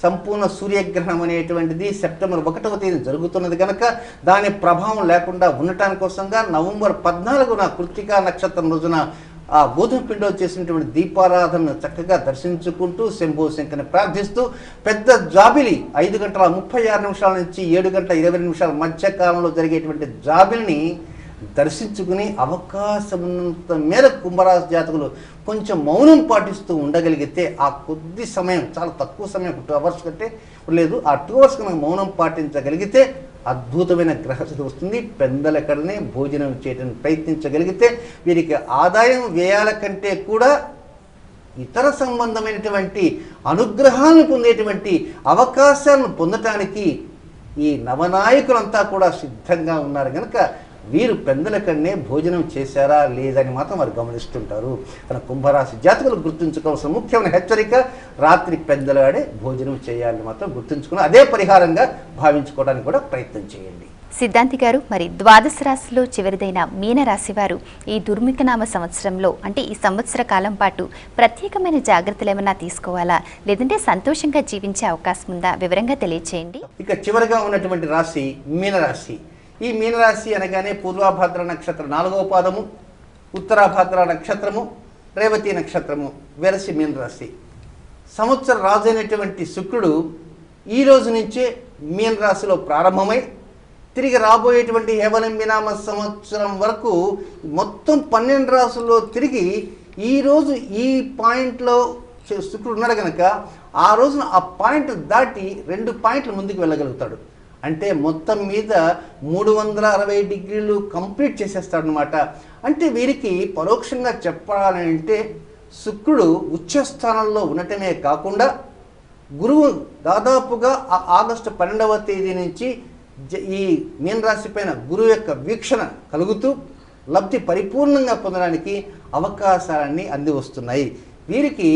సంపూర్ణ సూర్యగ్రహణం అనేటువంటిది సెప్టెంబర్ 1వ తేదీ జరుగుతున్నది కనుక దాని ప్రభావం లేకుండా ఉండటాని కోసంగా నవంబర్ 14న కృత్తికా నక్షత్రం రోజున ఆ గోధుమ పిండిలో చేసినటువంటి దీపారాధనను చక్కగా దర్శించుకుంటూ శంభో శంకర్ని ప్రార్థిస్తూ పెద్ద జాబిలి 5:36 నుంచి 7:20 మధ్య కాలంలో జరిగేటువంటి జాబిలిని దర్శించుకుని అవకాశం ఉన్నంత మేర కుంభరాశి జాతకులు కొంచెం మౌనం పాటిస్తూ ఉండగలిగితే ఆ కొద్ది సమయం, చాలా తక్కువ సమయం, 2 అవర్స్ కంటే లేదు, ఆ 2 అవర్స్ కనుక మౌనం పాటించగలిగితే అద్భుతమైన గ్రహస్థితి వస్తుంది. పెందలకడనే భోజనం చేయడానికి ప్రయత్నించగలిగితే వీరికి ఆదాయం వ్యయాల కంటే కూడా ఇతర సంబంధమైనటువంటి అనుగ్రహాలను పొందేటువంటి అవకాశాలను పొందటానికి ఈ నవనాయకులంతా కూడా సిద్ధంగా ఉన్నారు కనుక వీరు పెందలకడనే భోజనం చేశారా లేదని మాత్రం వారు గమనిస్తుంటారు. కానీ కుంభరాశి జాతకులు గుర్తుంచుకోవాల్సిన ముఖ్యమైన హెచ్చరిక, రాత్రి పెందలాడే భోజనం చేయాలని మాత్రం గుర్తుంచుకుని అదే పరిహారంగా భావించుకోవడానికి కూడా ప్రయత్నం చేయండి. సిద్ధాంతి గారు, మరి ద్వాదశ రాశిలో చివరిదైన మీనరాశి వారు ఈ దుర్ముఖనామ సంవత్సరంలో అంటే ఈ సంవత్సర కాలం పాటు ప్రత్యేకమైన జాగ్రత్తలు ఏమైనా తీసుకోవాలా, లేదంటే సంతోషంగా జీవించే అవకాశం ఉందా? వివరంగా తెలియచేయండి. ఇక చివరిగా ఉన్నటువంటి రాశి మీనరాశి. ఈ మీనరాశి అనగానే పూర్వాభాద్ర నక్షత్రం 4వ పాదము, ఉత్తరాభాద్ర నక్షత్రము, రేవతి నక్షత్రము వెరసి మీనరాశి. సంవత్సర రాజైనటువంటి శుక్రుడు ఈ రోజు నుంచే మీనరాశిలో ప్రారంభమై తిరిగి రాబోయేటువంటి హేవలంబినామ సంవత్సరం వరకు మొత్తం 12 రాశుల్లో తిరిగి ఈరోజు ఈ పాయింట్లో శుక్రుడు ఉన్నాడు కనుక ఆ రోజున ఆ పాయింట్ దాటి 2 పాయింట్లు ముందుకు వెళ్ళగలుగుతాడు. అంటే మొత్తం మీద 360 డిగ్రీలు కంప్లీట్ చేసేస్తాడు అనమాట. అంటే వీరికి పరోక్షంగా చెప్పాలంటే శుక్రుడు ఉచ్చస్థానంలో ఉండటమే కాకుండా గురువు దాదాపుగా ఆగస్టు 12వ తేదీ నుంచి ఈ మీనరాశి పైన గురువు యొక్క వీక్షణ కలుగుతూ లబ్ధి పరిపూర్ణంగా పొందడానికి అవకాశాలన్నీ అంది వస్తున్నాయి. వీరికి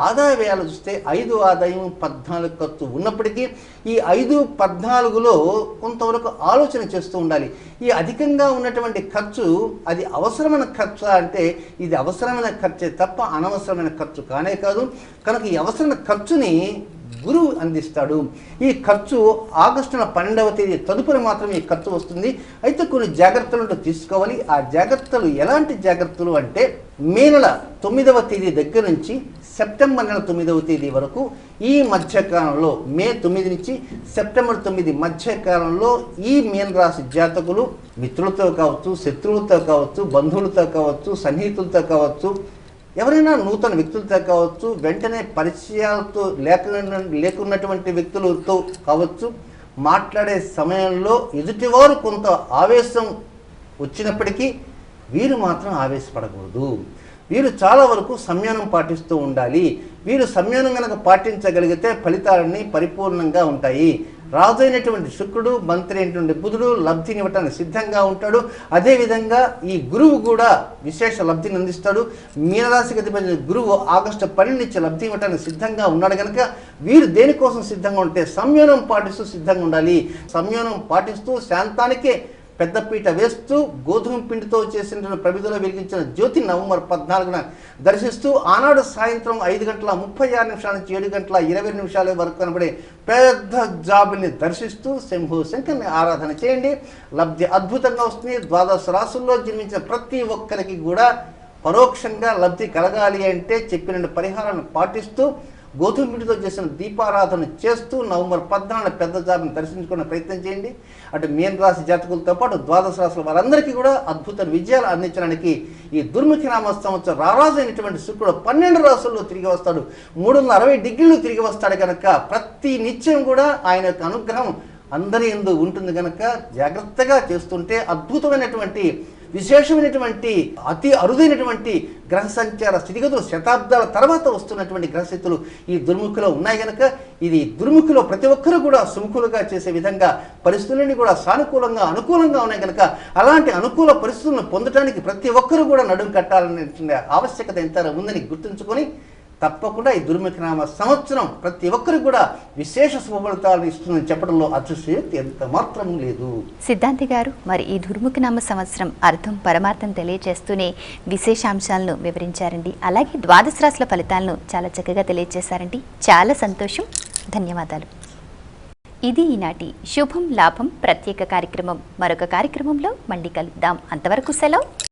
ఆదాయ వ్యయాలు చూస్తే 5 ఆదాయం 14 ఖర్చు ఉన్నప్పటికీ ఈ 5, 14లో కొంతవరకు ఆలోచన చేస్తూ ఉండాలి. ఈ అధికంగా ఉన్నటువంటి ఖర్చు అది అవసరమైన ఖర్చు అంటే ఇది అవసరమైన ఖర్చే తప్ప అనవసరమైన ఖర్చు కానే కాదు. కనుక ఈ అవసరమైన ఖర్చుని గురువు అందిస్తాడు. ఈ ఖర్చు ఆగస్టు 12వ తేదీ తదుపరి మాత్రం ఈ ఖర్చు వస్తుంది. అయితే కొన్ని జాగ్రత్తలు తీసుకోవాలి. ఆ జాగ్రత్తలు ఎలాంటి జాగ్రత్తలు అంటే మే నెల 9వ తేదీ దగ్గర నుంచి సెప్టెంబర్ నెల 9వ తేదీ వరకు ఈ మధ్యకాలంలో మే 9 నుంచి సెప్టెంబర్ 9 మధ్యకాలంలో ఈ మీనరాశి జాతకులు మిత్రులతో కావచ్చు, శత్రువులతో కావచ్చు, బంధువులతో కావచ్చు, సన్నిహితులతో కావచ్చు, ఎవరైనా నూతన వ్యక్తులతో కావచ్చు, వెంటనే పరిచయాలతో లేకున్నటువంటి వ్యక్తులతో కావచ్చు, మాట్లాడే సమయంలో ఎదుటివారు కొంత ఆవేశం వచ్చినప్పటికీ వీరు మాత్రం ఆవేశపడకూడదు. వీరు చాలా వరకు సంయమనం పాటిస్తూ ఉండాలి. వీరు సంయమనం కనుక పాటించగలిగితే ఫలితాలన్నీ పరిపూర్ణంగా ఉంటాయి. రాజైనటువంటి శుక్రుడు, మంత్రి అయినటువంటి బుధుడు లబ్ధినివ్వటానికి సిద్ధంగా ఉంటాడు. అదేవిధంగా ఈ గురువు కూడా విశేష లబ్ధిని అందిస్తాడు. మీనరాశికి అధిపతి గురువు ఆగస్టు 12 నుంచి లబ్ధి ఇవ్వటానికి సిద్ధంగా ఉన్నాడు కనుక వీరు దేనికోసం సిద్ధంగా ఉంటే సంయమనం పాటిస్తూ సిద్ధంగా ఉండాలి. సంయమనం పాటిస్తూ శాంతానికే పెద్దపీట వేస్తూ గోధుమ పిండితో చేసిన ప్రమిదలో వెలిగించిన జ్యోతి నవంబర్ 14న దర్శిస్తూ ఆనాడు సాయంత్రం 5:36 నుంచి 7:20 వరకు కనబడే పెద్ద జాబుల్ని దర్శిస్తూ శంభు శంకర్ని ఆరాధన చేయండి. లబ్ధి అద్భుతంగా వస్తుంది. ద్వాదశ రాశుల్లో జన్మించిన ప్రతి ఒక్కరికి కూడా పరోక్షంగా లబ్ధి కలగాలి అంటే చెప్పిన పరిహారాలను పాటిస్తూ గోధుమ పిండితో చేసిన దీపారాధన చేస్తూ నవంబర్ 14న పెద్ద జాబుని దర్శించుకునే ప్రయత్నం చేయండి. అటు మీనరాశి జాతకులతో పాటు ద్వాదశ రాశుల వారందరికీ కూడా అద్భుత విజయాలు అందించడానికి ఈ దుర్ముఖనామ సంవత్సరం రారాజు అయినటువంటి శుక్రుడు 12 రాశుల్లో తిరిగి వస్తాడు. 360 డిగ్రీలు తిరిగి వస్తాడు కనుక ప్రతి నిత్యం కూడా ఆయన యొక్క అనుగ్రహం అందరి యందు ఉంటుంది కనుక జాగ్రత్తగా చేస్తుంటే అద్భుతమైనటువంటి విశేషమైనటువంటి అతి అరుదైనటువంటి గ్రహ సంచార స్థితిగతులు శతాబ్దాల తర్వాత వస్తున్నటువంటి గ్రహస్థితులు ఈ దుర్ముఖిలో ఉన్నాయి కనుక ఇది దుర్ముఖిలో ప్రతి ఒక్కరూ కూడా సుముఖులుగా చేసే విధంగా పరిస్థితులన్నీ కూడా సానుకూలంగా అనుకూలంగా ఉన్నాయి కనుక అలాంటి అనుకూల పరిస్థితులను పొందడానికి ప్రతి ఒక్కరూ కూడా నడుము కట్టాలనే ఆవశ్యకత ఎంత ఉందని గుర్తుంచుకొని తప్పకుండా ఈ దుర్ముఖనామ సంవత్సరం ప్రతి ఒక్కరికి కూడా విశేష శుభఫలితాలను ఇస్తుందని చెప్పడంలో అతిశయోక్తి ఎంత మాత్రం లేదు. సిద్ధాంతి గారు, మరి ఈ దుర్ముఖనామ సంవత్సరం అర్థం పరమార్థం తెలియజేస్తూనే విశేషాంశాలను వివరించారండి. అలాగే ద్వాదశ రాశుల ఫలితాలను చాలా చక్కగా తెలియజేశారండి. చాలా సంతోషం. ధన్యవాదాలు. ఇది ఈనాటి శుభం లాభం ప్రత్యేక కార్యక్రమం. మరొక కార్యక్రమంలో మళ్ళీ కలుద్దాం. అంతవరకు సెలవు.